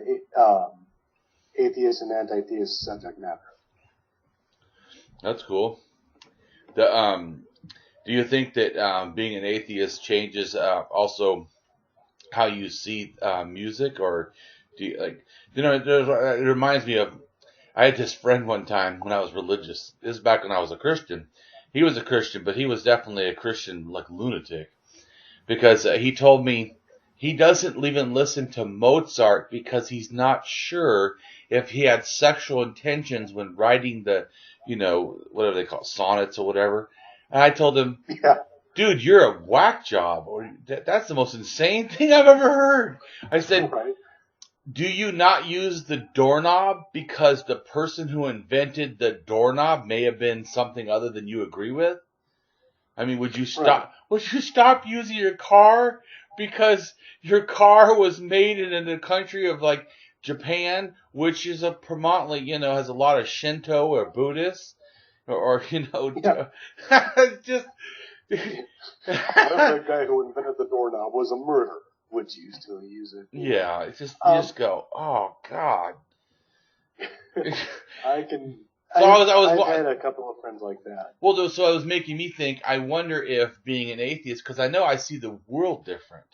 atheist and anti-theist subject matter. That's cool. Do you think that being an atheist changes also how you see music, or do you, like, you know, it reminds me of, I had this friend one time when I was religious. This is back when I was a Christian. He was a Christian, but he was definitely a Christian like lunatic, because he told me he doesn't even listen to Mozart because he's not sure if he had sexual intentions when writing the, you know, whatever they call it, sonnets or whatever. And I told him, Yeah. dude, you're a whack job, or that's the most insane thing I've ever heard. I said, Right. do you not use the doorknob because the person who invented the doorknob may have been something other than you agree with? I mean, would you stop? Right. Would you stop using your car because your car was made in a country of like Japan, which is a predominantly, you know, has a lot of Shinto or Buddhists, or you know, Yeah. just. The guy who invented the doorknob was a murderer, which used to use it. Yeah, it's just you just go, oh God. I can. So I've had a couple of friends like that. Well, so it was making me think, I wonder if being an atheist, because I know I see the world different.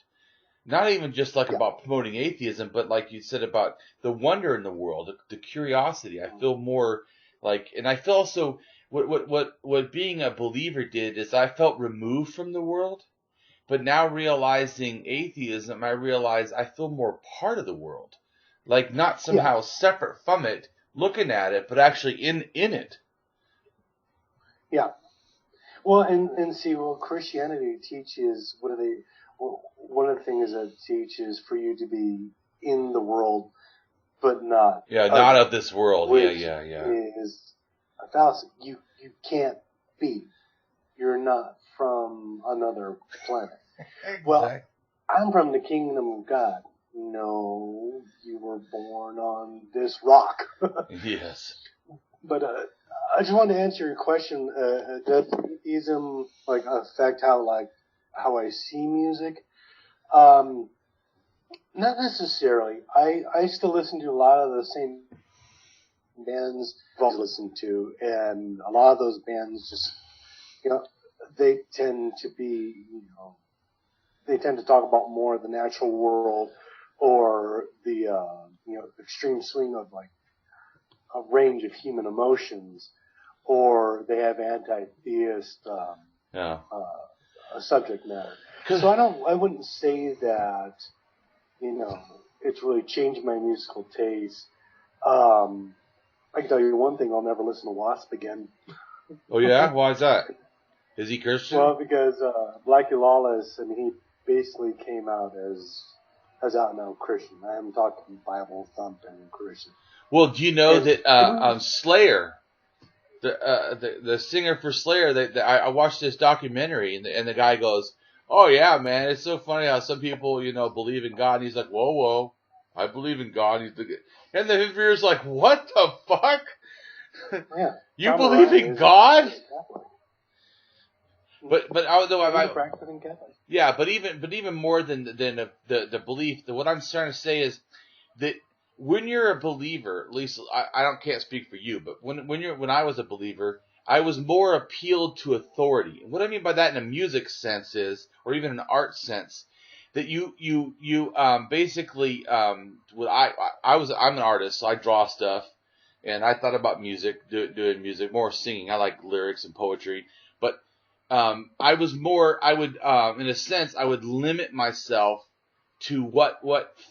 Not even just like about promoting atheism, but like you said about the wonder in the world, the curiosity. I feel more like, and I feel also, what being a believer did is I felt removed from the world. But now realizing atheism, I realize I feel more part of the world. Like not somehow separate from it, looking at it, but actually in it. Yeah. Well, and see, what Christianity teaches, one of the things that it teaches for you to be in the world, but not. Yeah, not of this world. Yeah. Is a fallacy. You can't be. You're not from another planet. Exactly. Well, I'm from the kingdom of God. No, you were born on this rock. Yes. But I just wanted to answer your question. Does atheism like affect how I see music? Not necessarily. I still listen to a lot of the same bands I've listened to, and a lot of those bands just, you know, they tend to be, you know, they tend to talk about more of the natural world or the, you know, extreme swing of like a range of human emotions, or they have anti-theist subject matter. So I wouldn't say that, you know, it's really changed my musical taste. I can tell you one thing: I'll never listen to Wasp again. Oh yeah, why is that? Is he Christian? Well, because Blackie Lawless, I mean, he basically came out as out and out Christian. I am talking Bible thumping Christian. Well, do you know that Slayer, the singer for Slayer, I watched this documentary, and the guy goes, "Oh yeah, man, it's so funny how some people, you know, believe in God." And he's like, "Whoa, I believe in God." And the interviewer's like, "What the fuck? Yeah, you believe in God?" But yeah, but even more than the belief, what I'm trying to say is that when you're a believer, at least can't speak for you, but when I was a believer, I was more appealed to authority. What I mean by that in a music sense is, or even an art sense, that you basically I'm an artist, so I draw stuff, and I thought about music, doing music, more singing. I like lyrics and poetry, but I would in a sense, I would limit myself to what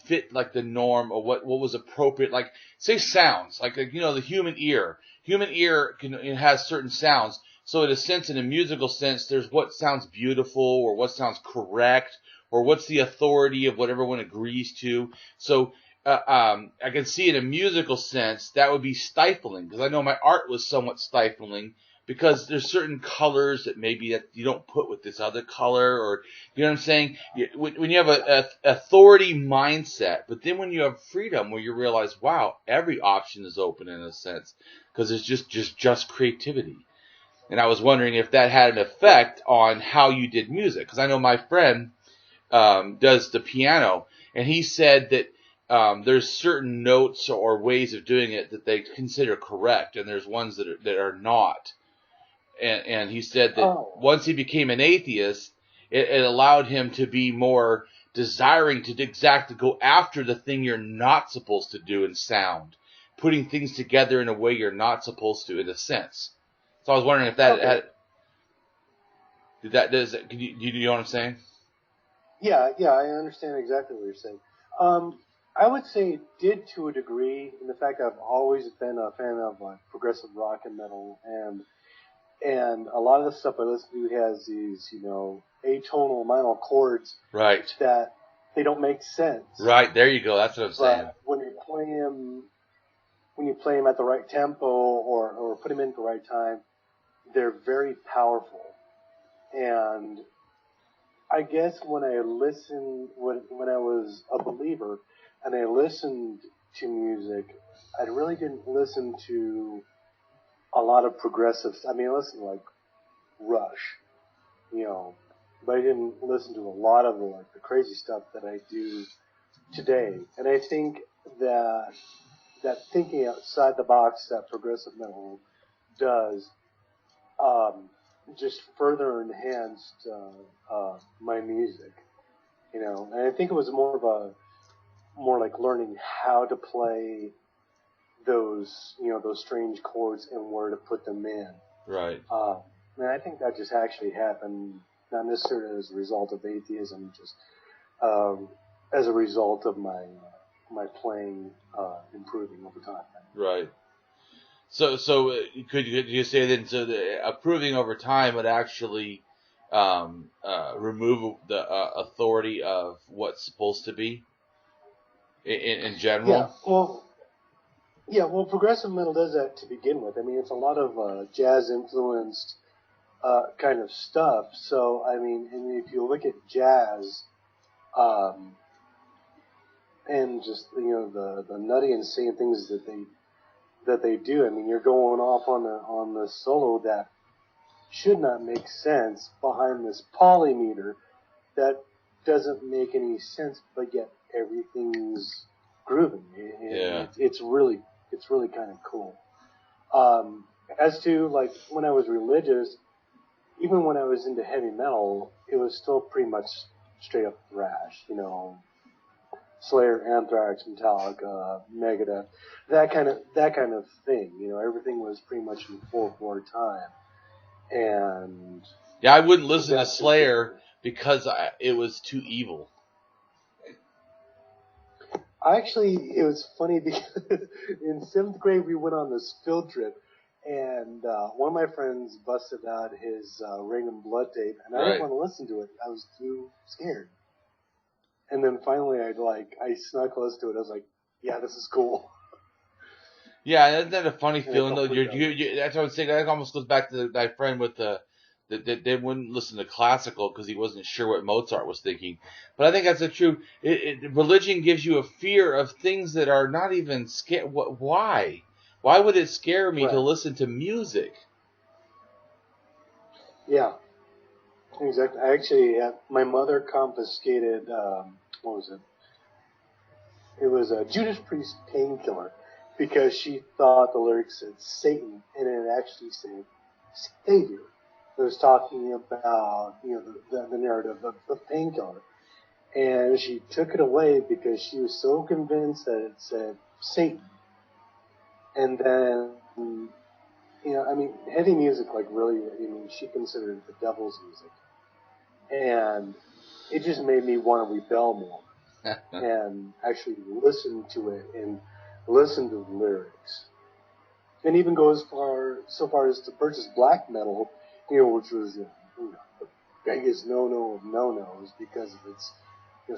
fit like the norm or what was appropriate. Like say sounds, like you know the human ear. Human ear it has certain sounds. So in a sense, in a musical sense, there's what sounds beautiful or what sounds correct or what's the authority of what everyone agrees to. So I can see in a musical sense that would be stifling, because I know my art was somewhat stifling because there's certain colors that maybe that you don't put with this other color, or you know what I'm saying? When you have a authority mindset, but then when you have freedom where you realize, wow, every option is open in a sense, because it's just creativity. And I was wondering if that had an effect on how you did music, because I know my friend does the piano, and he said that there's certain notes or ways of doing it that they consider correct, and there's ones that are not. And he said that once he became an atheist, it allowed him to be more desiring to go after the thing you're not supposed to do in sound, putting things together in a way you're not supposed to, in a sense. So I was wondering if that do you know what I'm saying? Yeah, I understand exactly what you're saying. I would say it did to a degree, in the fact I've always been a fan of progressive rock and metal, and a lot of the stuff I listen to has these, atonal minor chords, right, that they don't make sense. Right, there you go. That's what I'm saying. But when you play them at the right tempo or put them in at the right time, they're very powerful. And I guess when I was a believer and I listened to music, I really didn't listen to a lot of progressive. I mean, I listened to like Rush, but I didn't listen to a lot of the crazy stuff that I do today. And I think that thinking outside the box that progressive metal does just further enhanced my music, and I think it was more like learning how to play those strange chords and where to put them in. Right. And I think that just actually happened, not necessarily as a result of atheism, just as a result of my playing improving over time. Right. So could you say then? So the improving over time would actually remove the authority of what's supposed to be in general. Well, progressive metal does that to begin with. I mean, it's a lot of jazz influenced kind of stuff. So I mean, if you look at jazz, and just the nutty insane things that they do. I mean, you're going off on the solo that should not make sense behind this polymeter that doesn't make any sense, but yet everything's grooving. It's really kind of cool. As to like when I was religious, even when I was into heavy metal, it was still pretty much straight up thrash. Slayer, Anthrax, Metallica, Megadeth, that kind of thing. Everything was pretty much in 4/4 time. And yeah, I wouldn't listen to Slayer because it was too evil. Actually, it was funny because in 7th grade we went on this field trip, and one of my friends busted out his Ring and Blood tape, and I didn't want to listen to it. I was too scared. And then finally, I snuck close to it. I was like, "Yeah, this is cool." Yeah, isn't that a funny feeling though? That's what I'm saying. That almost goes back to my friend with that they wouldn't listen to classical because he wasn't sure what Mozart was thinking. But I think that's the truth. Religion gives you a fear of things that are not even scare. Why? Why would it scare me to listen to music? Yeah. Exactly. Actually, my mother confiscated, what was it? It was a Judas Priest Painkiller, because she thought the lyrics said Satan, and it actually said Savior. It was talking about, the narrative of the painkiller. And she took it away because she was so convinced that it said Satan. And then, heavy music, she considered it the devil's music. And it just made me want to rebel more. and actually listen to it and listen to the lyrics. And even go so far as to purchase black metal, which was the biggest no-no of no-nos because of its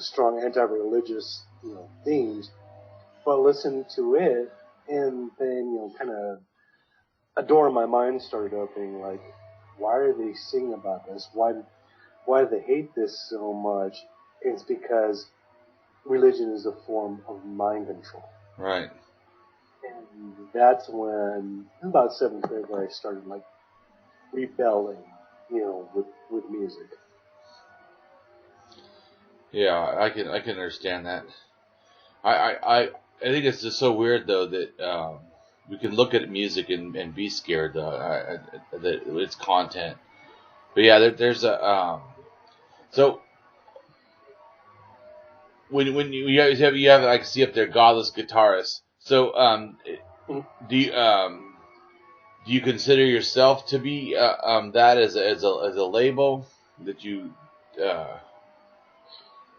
strong anti-religious themes. But listen to it, and then kind of a door in my mind started opening. Like, why are they singing about this? Why do they hate this so much? It's because religion is a form of mind control. Right. And that's when, about 7th grade, where I started rebelling, with music. Yeah, I can understand that. I think it's just so weird though that we can look at music and be scared though that its content. But yeah, there's a so when you have I can see up there godless guitarist. So do you consider yourself to be that as a label that you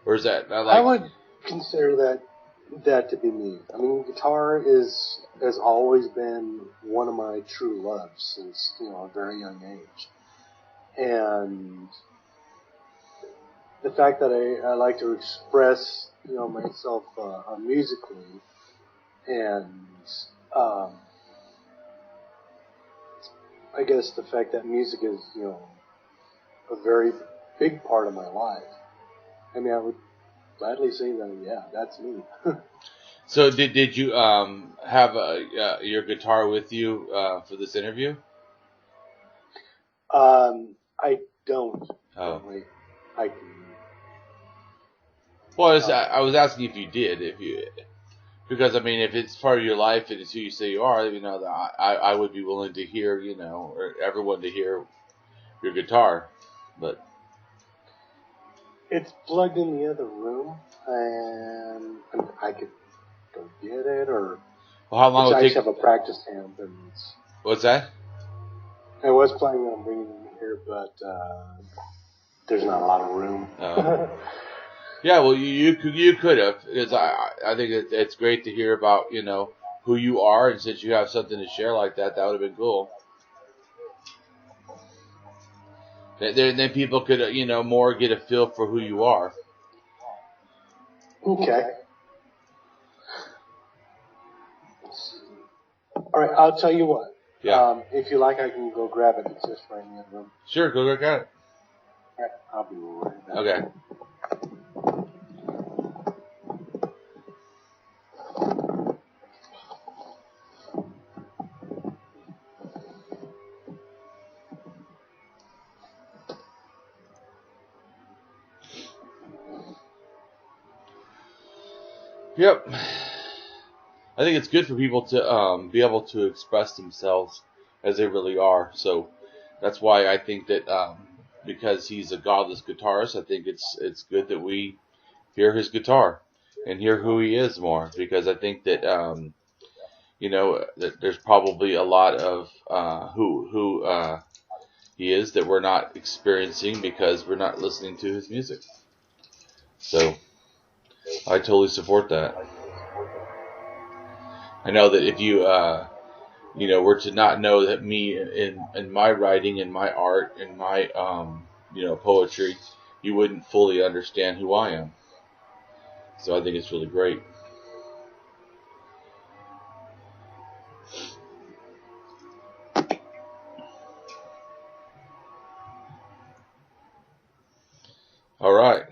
or is that I would consider that to be me. I mean, guitar has always been one of my true loves since a very young age, and the fact that I like to express myself musically, and I guess the fact that music is a very big part of my life. I mean, I would gladly say that, yeah, that's me. So did you have your guitar with you for this interview? I don't. Oh. I can. Well, I was asking if you did, because I mean, if it's part of your life and it's who you say you are, that I would be willing to hear, or everyone to hear your guitar, but. It's plugged in the other room, and I could go get it, or Well, how long would it take? I have a practice amp, and What's that? I was planning on bringing it here, but there's not a lot of room. Yeah, well, you could have, because I think it's great to hear about who you are, and since you have something to share like that would have been cool. Then people could, more get a feel for who you are. Okay. All right, I'll tell you what. Yeah. If you like, I can go grab it. It's just right in the other room. Sure, go look at it. All right, I'll be right back. Okay. Yep. I think it's good for people to be able to express themselves as they really are. So that's why I think that because he's a godless guitarist, I think it's good that we hear his guitar and hear who he is more, because I think that that there's probably a lot of who he is that we're not experiencing because we're not listening to his music. So I totally support that. I know that if you were to not know that me in my writing and my art and my poetry, you wouldn't fully understand who I am. So I think it's really great. All right.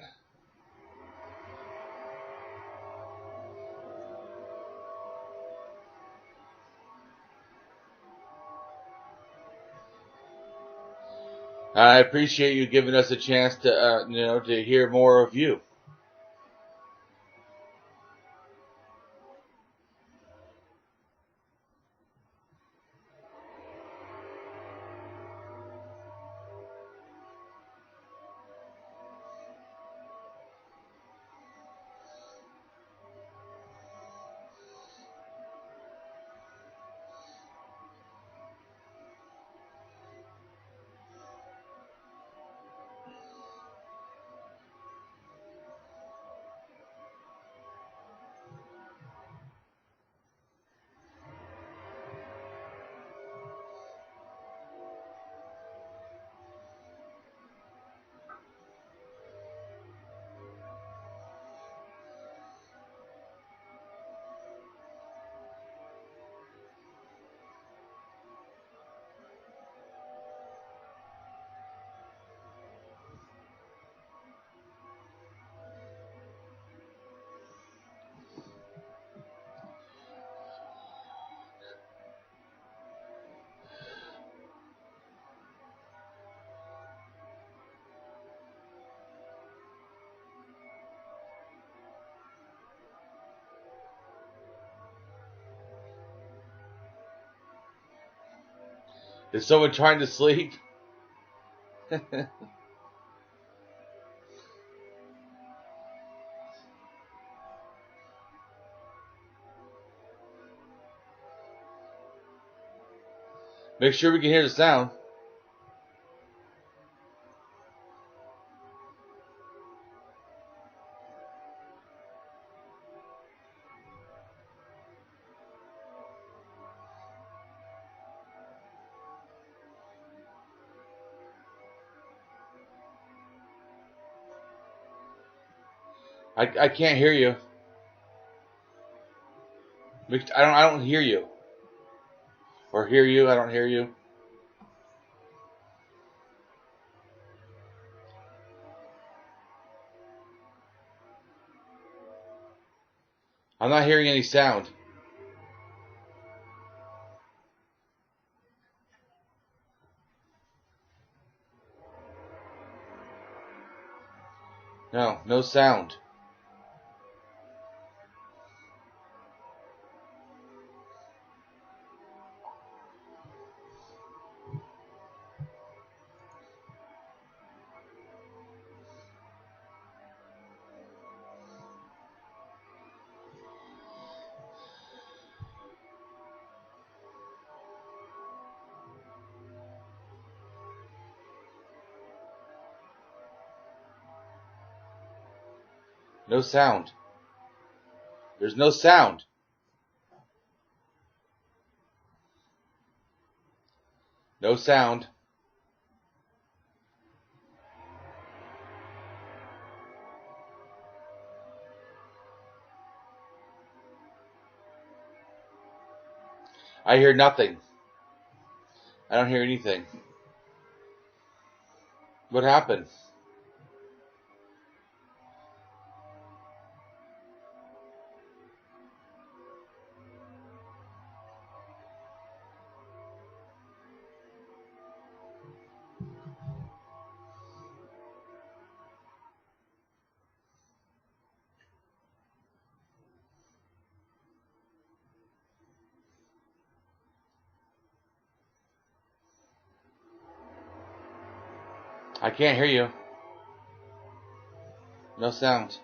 I appreciate you giving us a chance to to hear more of you. Is someone trying to sleep? Make sure we can hear the sound. I can't hear you. I don't hear you. Or hear you, I don't hear you. I'm not hearing any sound. No, no sound. No sound. There's no sound. No sound. I hear nothing. I don't hear anything. What happened? I can't hear you. No sound.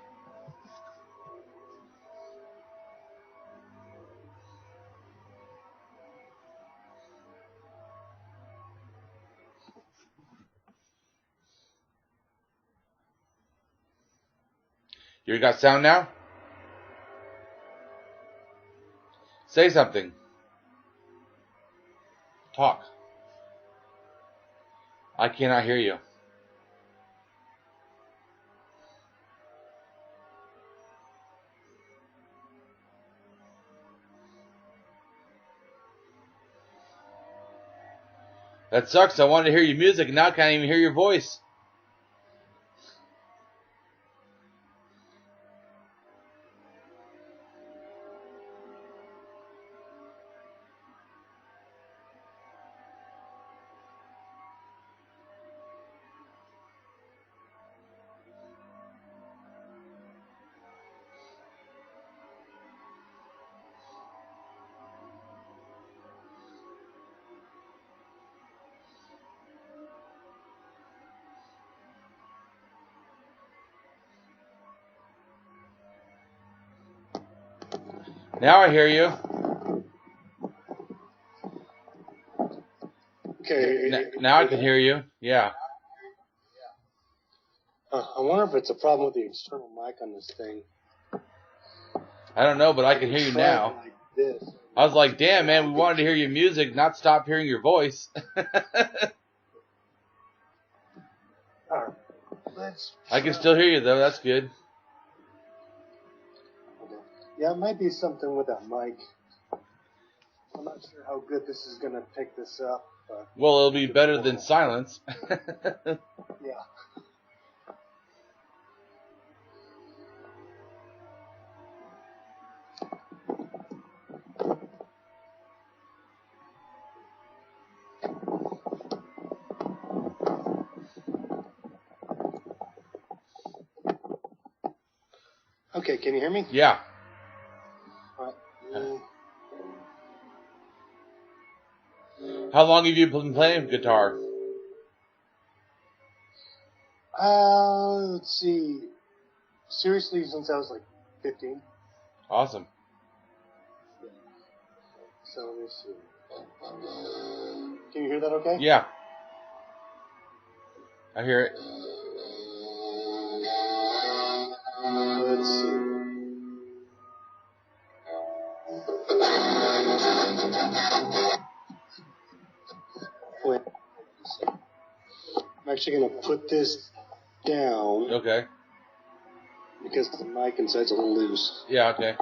You got sound now? Say something. Talk. I cannot hear you. That sucks. I wanted to hear your music, and now I can't even hear your voice. Now I hear you. Okay. Now I can hear you. Yeah. I wonder if it's a problem with the external mic on this thing. I don't know, but I can hear you now. Like this. I was like, damn, man, we wanted to hear your music, not stop hearing your voice. All right. I can still hear you, though. That's good. Okay. Yeah, it might be something with that mic. I'm not sure how good this is going to pick this up. But Well, it'll be better than silence. yeah. Okay, can you hear me? Yeah. All right. How long have you been playing guitar? Let's see. Seriously, since I was like 15. Awesome. So let me see. Can you hear that okay? Yeah. I hear it. Let's see. Wait. I'm actually going to put this down. Okay. Because the mic inside's a little loose. Yeah, okay.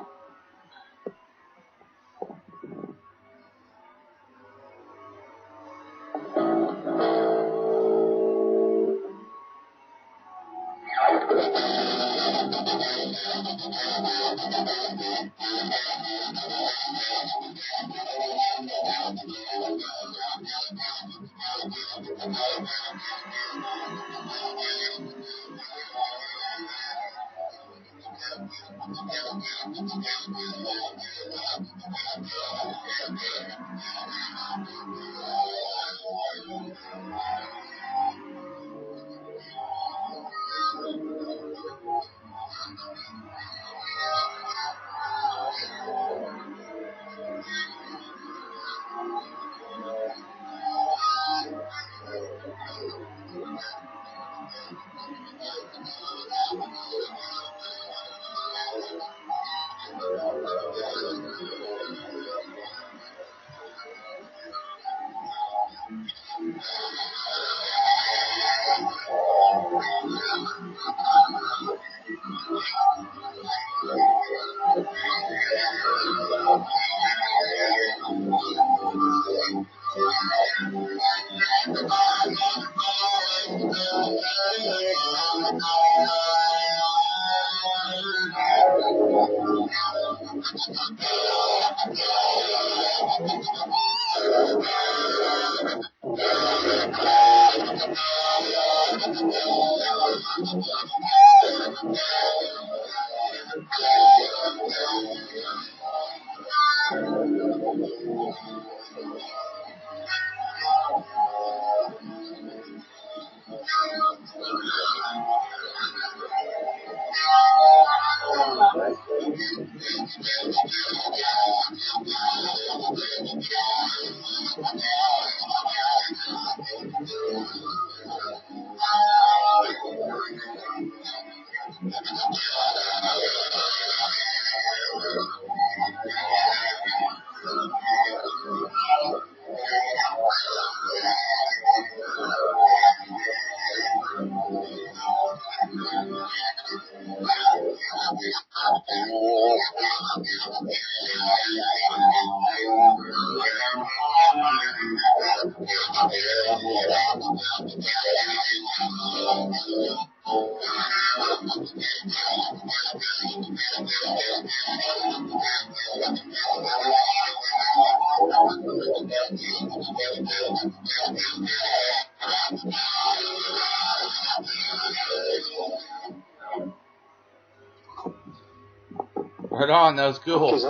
Right on, that was cool. Okay, so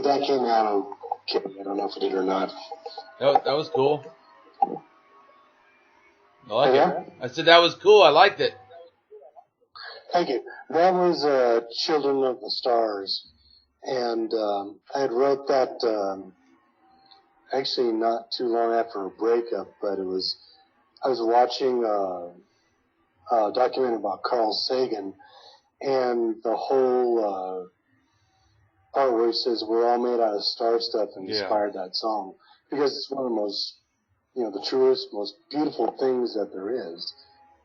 that came out okay. I don't know if it did or not. That was cool. I like Yeah? it. I said that was cool. I liked it. Thank you. That was Children of the Stars. And I had wrote that actually not too long after a breakup, but I was watching a documentary about Carl Sagan, and the whole part where he says we're all made out of star stuff inspired that song, because it's one of the most, the truest, most beautiful things that there is,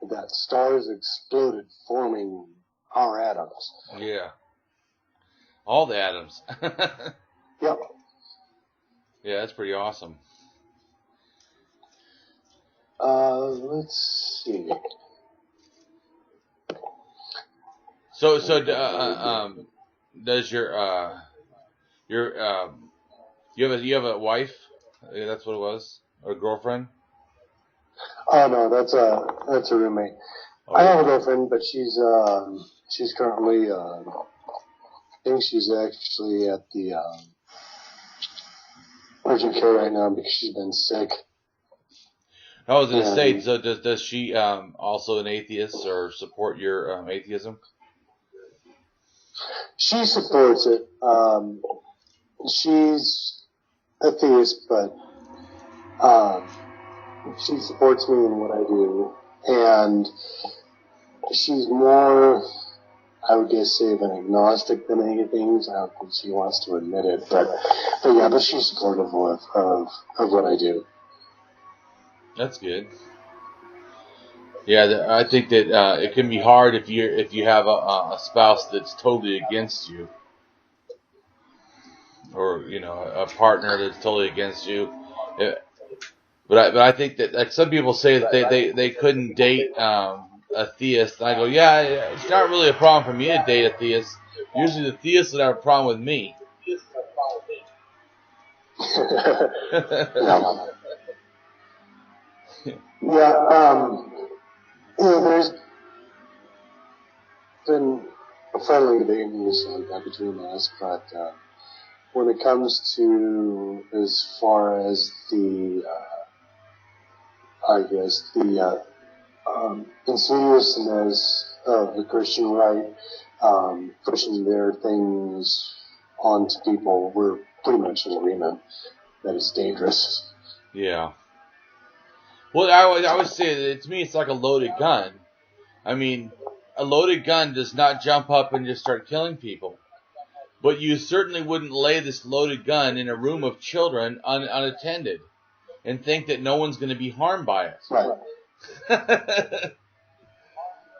that stars exploded forming our atoms. Yeah. All the atoms. Yep. Yeah, that's pretty awesome. Let's see. So does your you have a wife? Yeah, that's what it was, or a girlfriend? Oh no, that's a roommate. Oh, I have a girlfriend, but she's currently I think she's actually at the urgent care right now because she's been sick. I was going to say, so does she also an atheist or support your atheism? She supports it. She's a theist, but she supports me in what I do. And she's more, I would guess, say, of an agnostic than anything. I don't think she wants to admit it. But she's supportive of what I do. That's good. Yeah, I think that it can be hard if you have a spouse that's totally against you, or a partner that's totally against you. But I think that, like, some people say that they couldn't date a theist, and I go, yeah, it's not really a problem for me to date a theist. Usually the theist would have a problem with me. There's been a friendly debate between us, but when it comes to as far as the insidiousness of the Christian right pushing their things onto people, we're pretty much in agreement that it's dangerous. Yeah. Well, I would say that to me it's like a loaded gun. I mean, a loaded gun does not jump up and just start killing people. But you certainly wouldn't lay this loaded gun in a room of children unattended and think that no one's going to be harmed by it. Right.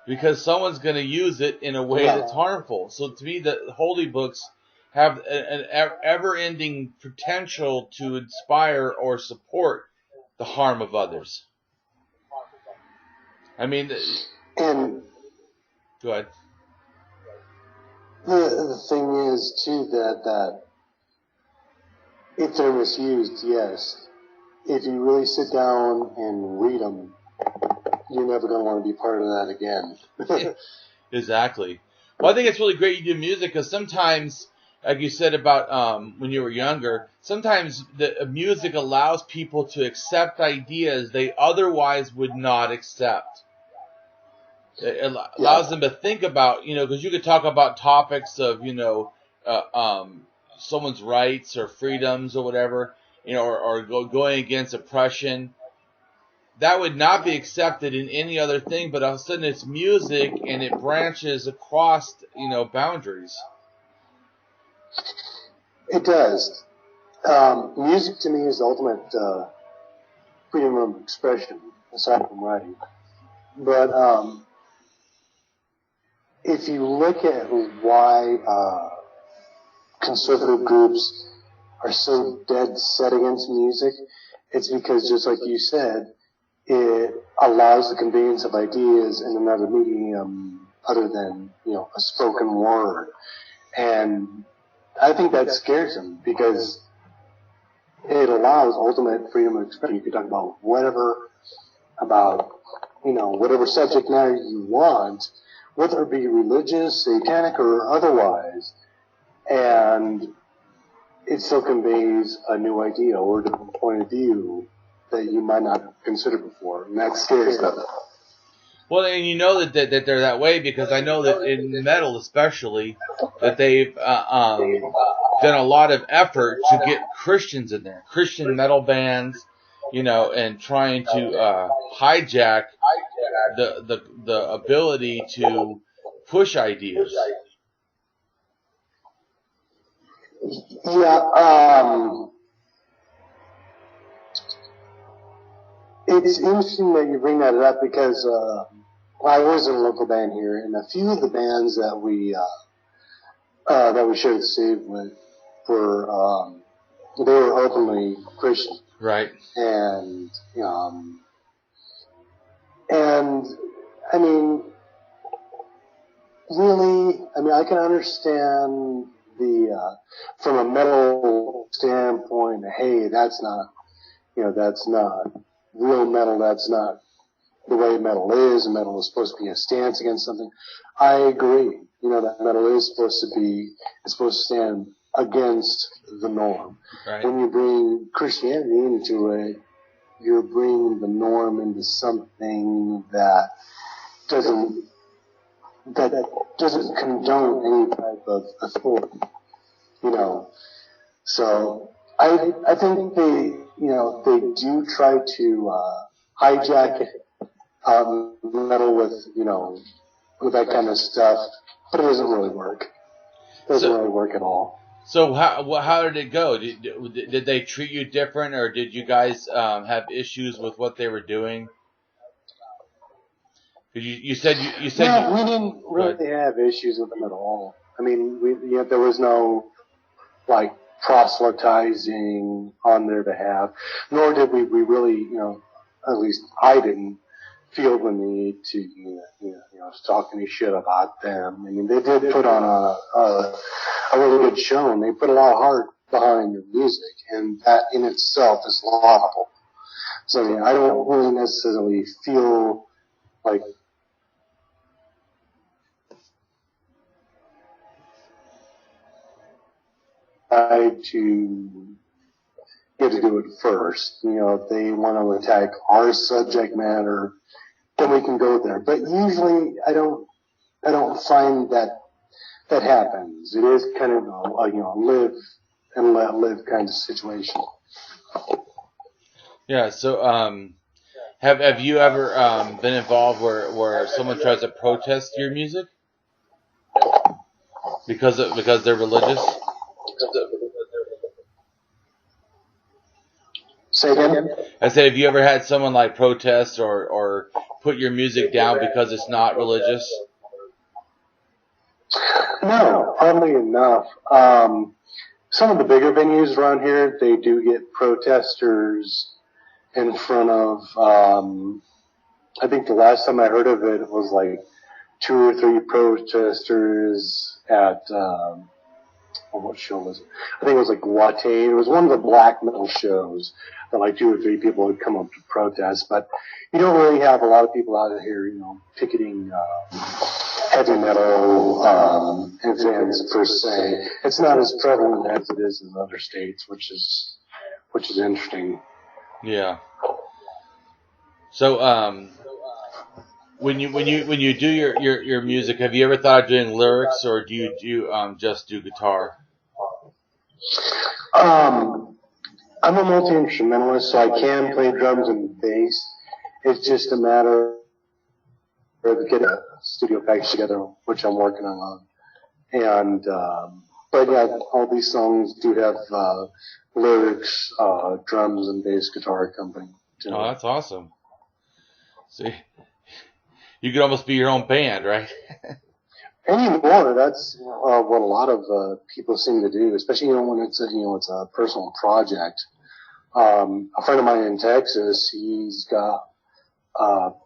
Because someone's going to use it in a way that's harmful. So to me, the holy books have an ever-ending potential to inspire or support the harm of others. I mean, and go ahead. The thing is, too, that if they're misused, yes. If you really sit down and read them, you're never going to want to be part of that again. Exactly. Well, I think it's really great you do music, because sometimes, like you said about when you were younger, sometimes the music allows people to accept ideas they otherwise would not accept. It allows them to think about, because you could talk about topics of, someone's rights or freedoms or whatever, or going against oppression. That would not be accepted in any other thing, but all of a sudden it's music and it branches across, boundaries. It does. Music to me is the ultimate freedom of expression, aside from writing. But if you look at why conservative groups are so dead set against music, it's because, just like you said, it allows the conveyance of ideas in another medium other than, a spoken word. And I think that scares them, because it allows ultimate freedom of expression. You can talk about whatever subject matter you want, whether it be religious, satanic, or otherwise, and it still conveys a new idea or a different point of view that you might not have considered before, and that scares them. Well, and you know that they're that way, because I know that in metal especially, that they've done a lot of effort to get Christians in there, Christian metal bands, and trying to hijack the ability to push ideas. Yeah, it's interesting that you bring that up, because I was in a local band here, and a few of the bands that we shared the stage with they were openly Christian. Right. And I mean, really, I can understand from a metal standpoint, hey, that's not real metal, that's not the way metal is, and metal is supposed to be a stance against something. I agree. That metal is supposed to stand against the norm. Right. When you bring Christianity into it, you're bringing the norm into something that doesn't condone any type of authority, you know. So I think they do try to hijack metal with that kind of stuff, but it doesn't really work. It doesn't really work at all. So how did it go? Did they treat you different, or did you guys have issues with what they were doing? You said we didn't really have issues with them at all. I mean, there was no like proselytizing on their behalf, nor did we really, at least I didn't feel the need to talk any shit about them. I mean, they did put on a really good show, and they put a lot of heart behind their music, and that in itself is laudable. So I mean, I don't really necessarily feel like to get to do it first. If they want to attack our subject matter, then we can go there. But usually, I don't find that happens. It is kind of a live and let live kind of situation. Yeah. So, have you ever been involved where someone tries to protest your music because they're religious? Say again? I said, have you ever had someone like protest or put your music down because it's not religious? No, oddly enough. Some of the bigger venues around here, they do get protesters in front of, I think the last time I heard of it was like 2 or 3 protesters at, what show was it? I think it was like Guate. It was one of the black metal shows that like 2 or 3 people would come up to protest. But you don't really have a lot of people out here, picketing heavy metal events per se. It's not as prevalent as it is in other states, which is interesting. Yeah. So when you do your music, have you ever thought of doing lyrics, or do you just do guitar? I'm a multi-instrumentalist, so I can play drums and bass. It's just a matter of getting a studio package together, which I'm working on. And but yeah, all these songs do have lyrics, drums and bass guitar accompanying. Oh, that's awesome. See, you could almost be your own band, right? Anymore, that's what a lot of people seem to do, especially when it's a personal project. A friend of mine in Texas, he's got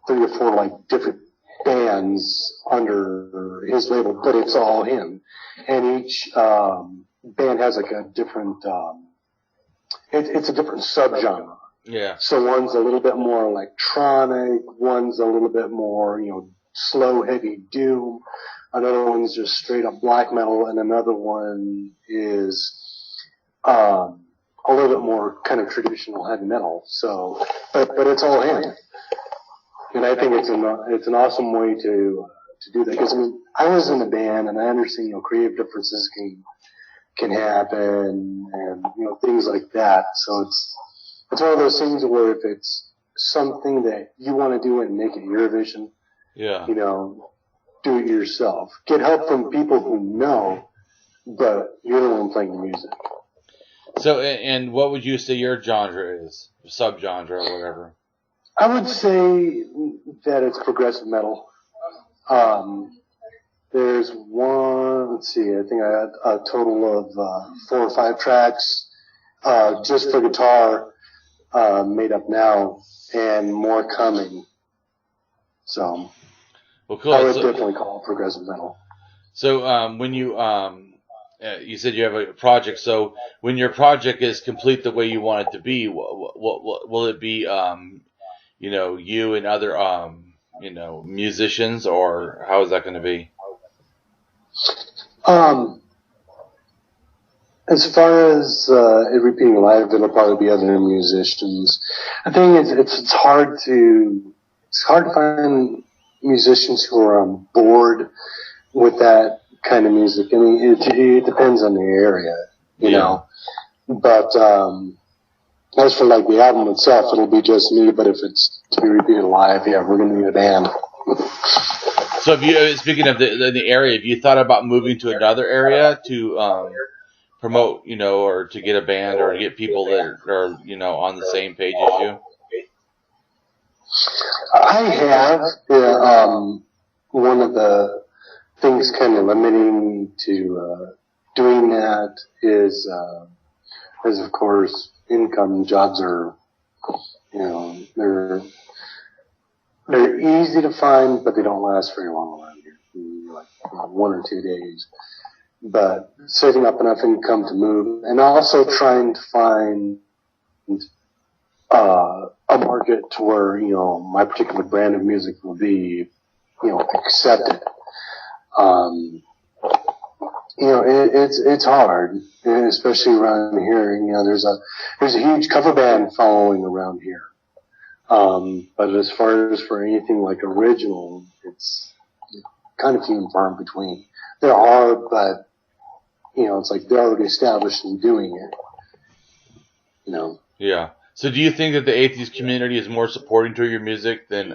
3 or 4 like different bands under his label, but it's all him. And each band has like a different it's a different subgenre. Yeah. So one's a little bit more electronic, one's a little bit more, slow, heavy doom. Another one's just straight up black metal, and another one is a little bit more kind of traditional heavy metal. So, but it's all him, and I think it's an awesome way to do that, because I was in a band, and I understand creative differences can happen, and things like that. So it's one of those things where if it's something that you want to do and make it your vision, yeah, do it yourself. Get help from people who know, but you're the one playing the music. So, and what would you say your genre is? Subgenre or whatever? I would say that it's progressive metal. There's one, let's see, I think I had a total of 4 or 5 tracks just for guitar made up now, and more coming. So, well, cool. I would definitely call it progressive metal. So, when you said you have a project, so when your project is complete the way you want it to be, what will it be? You and other musicians, or how is that going to be? As far as it repeating live, it'll probably be other musicians. I think it's hard to find musicians who are on board with that kind of music. I mean, it depends on the area, you know. But as for like the album itself, it'll be just me. But if it's to be repeated live, yeah, we're gonna need a band. So, speaking of the area, have you thought about moving to another area to promote, you know, or to get a band or to get people that are, you know, on the same page as you? I have. One of the things kind of limiting me to doing that is of course income. Jobs are, you know, they're easy to find, but they don't last very long around here. Like 1 or 2 days. But saving up enough income to move, and also trying to find a market to where, you know, my particular brand of music will be, you know, accepted. You know, it's hard, especially around here. You know, there's a huge cover band following around here. But as far as for anything like original, it's kind of few and far in between. There are, but, you know, it's like they're already established in doing it. You know? Yeah. So do you think that the atheist community is more supporting to your music than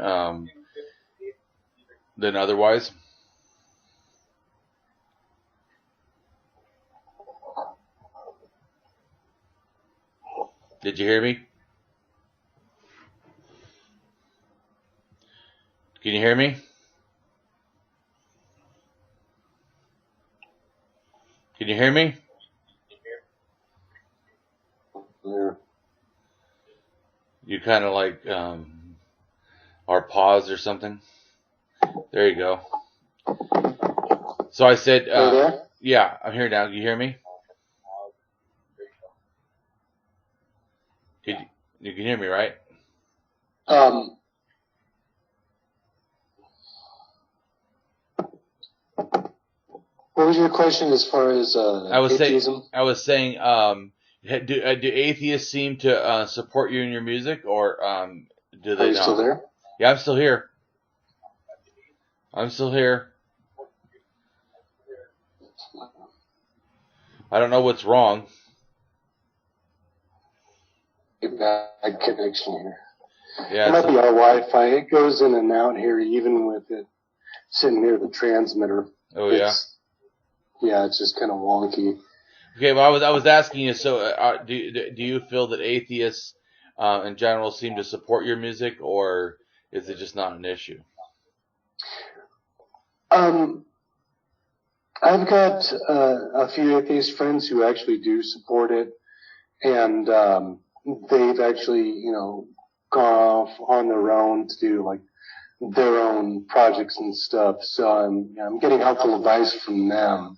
otherwise? Did you hear me? Can you hear me? Can you hear me? Yeah. You kind of like are paused or something. There you go. So I said, yeah, I'm here now. Can you hear me? You can hear me, right? What was your question as far as atheism? I was saying, do atheists seem to support you in your music, or do they not? Are you still there? Yeah, I'm still here. I'm still here. I don't know what's wrong. Bad connection here. Yeah, it might be our Wi-Fi. It goes in and out here, even with it sitting near the transmitter. Oh yeah. Yeah, it's just kind of wonky. Okay, well, I was asking you. So, do you feel that atheists in general seem to support your music, or is it just not an issue? I've got a few atheist friends who actually do support it, and they've actually, you know, gone off on their own to do like their own projects and stuff. So I'm getting helpful advice from them.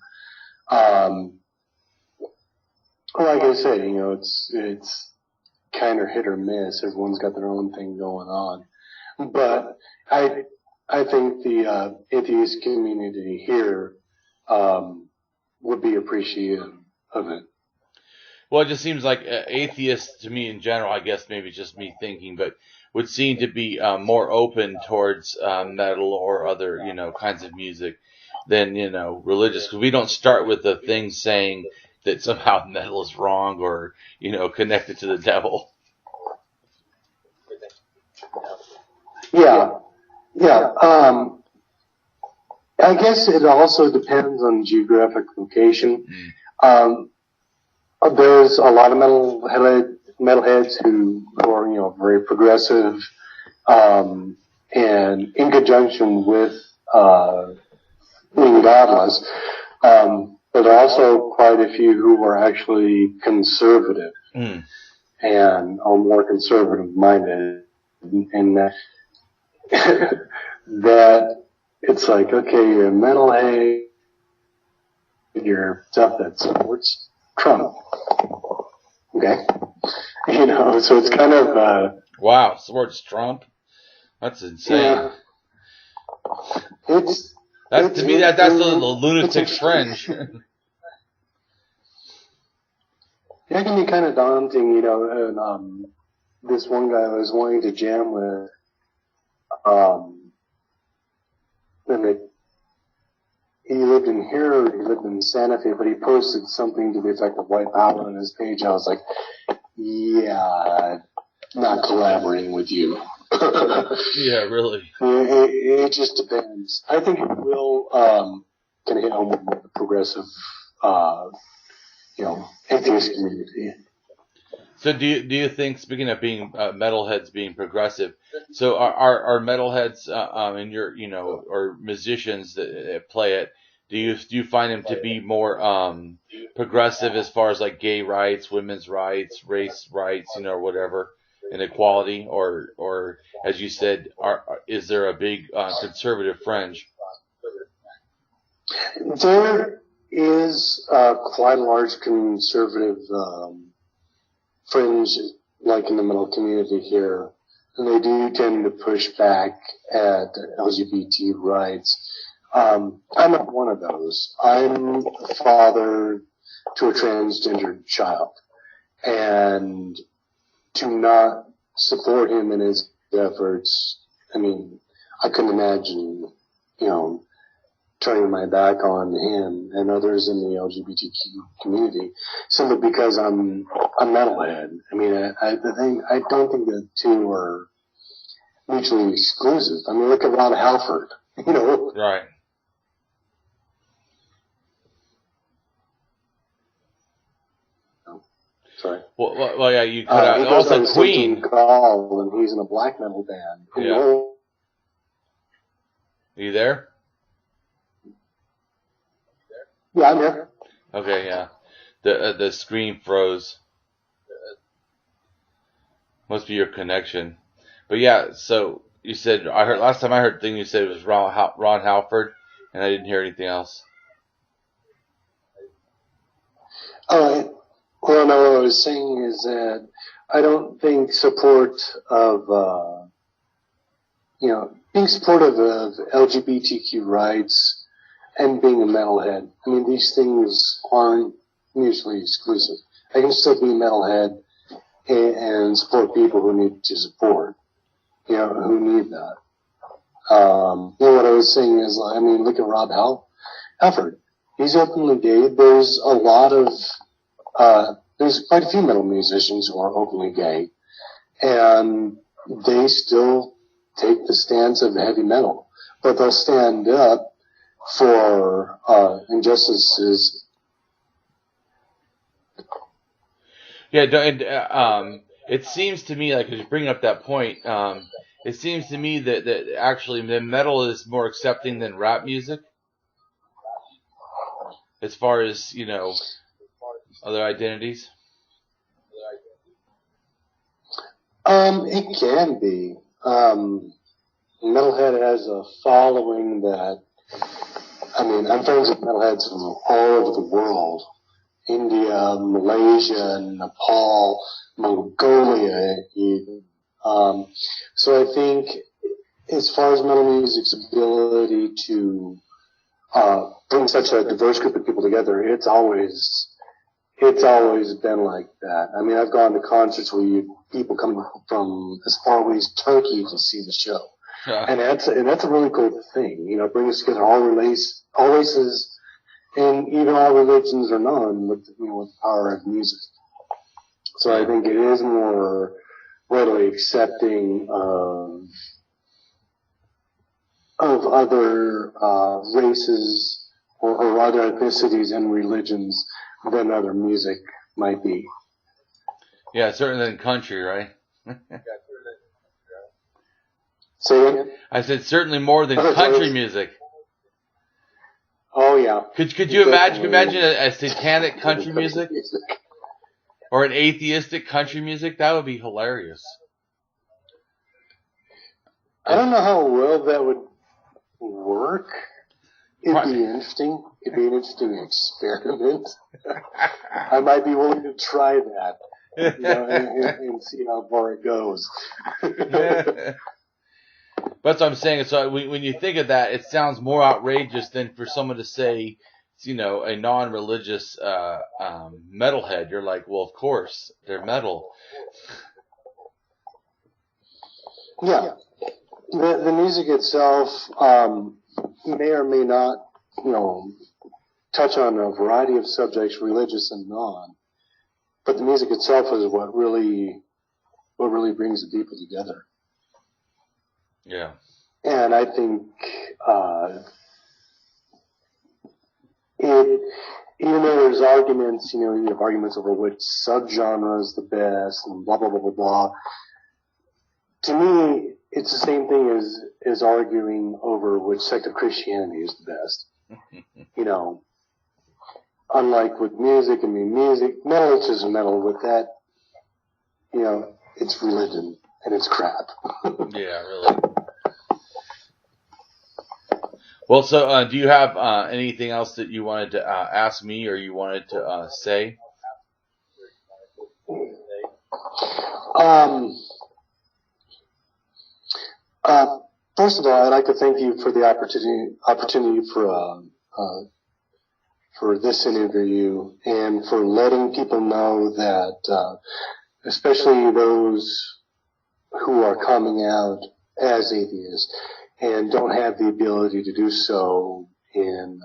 Like I said, you know, it's kind of hit or miss. Everyone's got their own thing going on, but I think the atheist community here would be appreciative of it. Well, it just seems like atheists, to me in general, I guess maybe it's just me thinking, but would seem to be more open towards metal or other, you know, kinds of music than, you know, religious. Because we don't start with the thing saying that somehow metal is wrong or, you know, connected to the devil. Yeah. I guess it also depends on geographic location. There's a lot of metalheads who are, you know, very progressive, and in conjunction with being godless, but also quite a few who are actually conservative and are more conservative minded, and that it's like, okay, you're a metalhead, you're stuff that supports Trump. Okay. You know, so it's kind of, wow, supports Trump? That's insane. Yeah. To me, that's a little lunatic fringe. It can be kind of daunting, you know. And this one guy I was wanting to jam with, and he lived in here, he lived in Santa Fe, but he posted something to the effect of white power on his page. I was like, yeah, not collaborating with you. Yeah, really. It just depends. I think it will kind of hit home with the progressive, atheist community. So do you think, speaking of being metalheads being progressive, so are metalheads and or musicians that play it, do you find them to be more progressive as far as like gay rights, women's rights, race rights, or whatever, and equality, or as you said, is there a big conservative fringe? There is quite a large conservative fringe, like in the metal community here, and they do tend to push back at LGBT rights. I'm not one of those. I'm a father to a transgender child, and to not support him in his efforts, I mean, I couldn't imagine, turning my back on him and others in the LGBTQ community simply because I'm a metalhead. I mean, I don't think the two are mutually exclusive. I mean, look at Rob Halford, Right. Sorry. Well, yeah, you cut out. Also, Queen. And he's in a black metal band. Yeah. Are you there? Yeah, I'm here. Okay, yeah. The screen froze. Must be your connection. But yeah, so you said, last time I heard the thing you said it was Ron Halford, and I didn't hear anything else. Well, no, what I was saying is that I don't think support of, being supportive of LGBTQ rights and being a metalhead, I mean, these things aren't mutually exclusive. I can still be a metalhead and support people who need to support, who need that. What I was saying is, I mean, look at Rob Halford. He's openly gay. There's a lot of, there's quite a few metal musicians who are openly gay, and they still take the stance of heavy metal, but they'll stand up for injustices. Yeah, and it seems to me, like, as you bring up that point, it seems to me that actually the metal is more accepting than rap music, as far as, other identities. It can be. Metalhead has a following that, I mean, I'm friends with metalheads from all over the world. India, Malaysia, Nepal, Mongolia even. So I think as far as metal music's ability to bring such a diverse group of people together, it's always been like that. I mean, I've gone to concerts where people come from as far away as Turkey to see the show. Yeah. And that's a really cool thing, bring us together all races, and even all religions or none, with the power of music. So I think it is more readily accepting of other races or other ethnicities and religions than other music might be. Yeah, certainly than country, right? Say again? I said certainly more than country music. Oh yeah. Could you imagine a satanic country music? Or an atheistic country music? That would be hilarious. I don't know how well that would work. It'd be interesting. It'd be an interesting experiment. I might be willing to try that, and see how far it goes. That's what I'm saying. So when you think of that, it sounds more outrageous than for someone to say you know, a non-religious metalhead, you're like, well, of course they're metal. Yeah. The music itself may or may not, you know, touch on a variety of subjects, religious and non. But the music itself is what really brings the people together. Yeah. And I think even though there's arguments, you know, you have arguments over which subgenre is the best and blah, blah, blah, blah, blah. To me, it's the same thing as arguing over which sect of Christianity is the best. You know, unlike with music, I mean, metal is just metal. With that, you know, it's religion and it's crap. Yeah, really. Well, so do you have anything else that you wanted to ask me or you wanted to say? First of all, I'd like to thank you for the opportunity for this interview and for letting people know that, especially those who are coming out as atheists and don't have the ability to do so in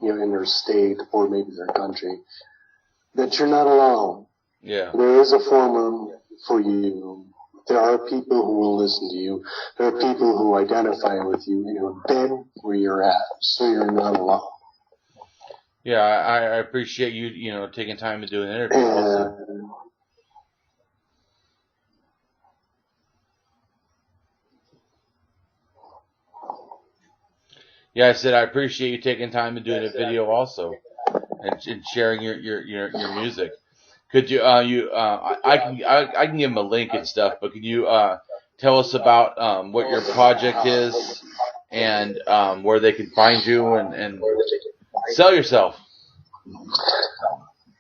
their state or maybe their country, that you're not alone. Yeah. There is a forum for you. There are people who will listen to you. There are people who identify with you and who have been where you're at, so you're not alone. Yeah, I appreciate you, you know, taking time to do an interview also. Yeah, I said I appreciate you taking time to doing a video also, and sharing your music. Could you I can give them a link and stuff, but can you tell us about what your project is and where they can find you and sell yourself?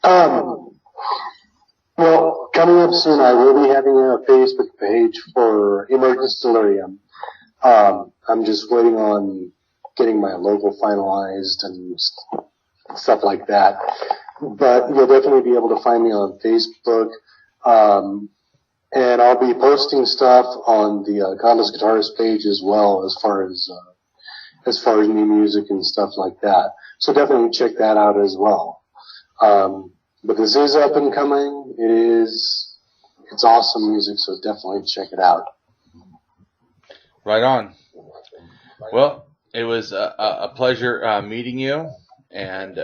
Well, coming up soon, I will be having a Facebook page for Emergence Delirium. I'm just waiting on getting my logo finalized and stuff like that. But you'll definitely be able to find me on Facebook. And I'll be posting stuff on the Godless Guitarist page as well, as far as new music and stuff like that. So definitely check that out as well. But this is up and coming. It's awesome music, so definitely check it out. Right on. Well, it was a pleasure meeting you, and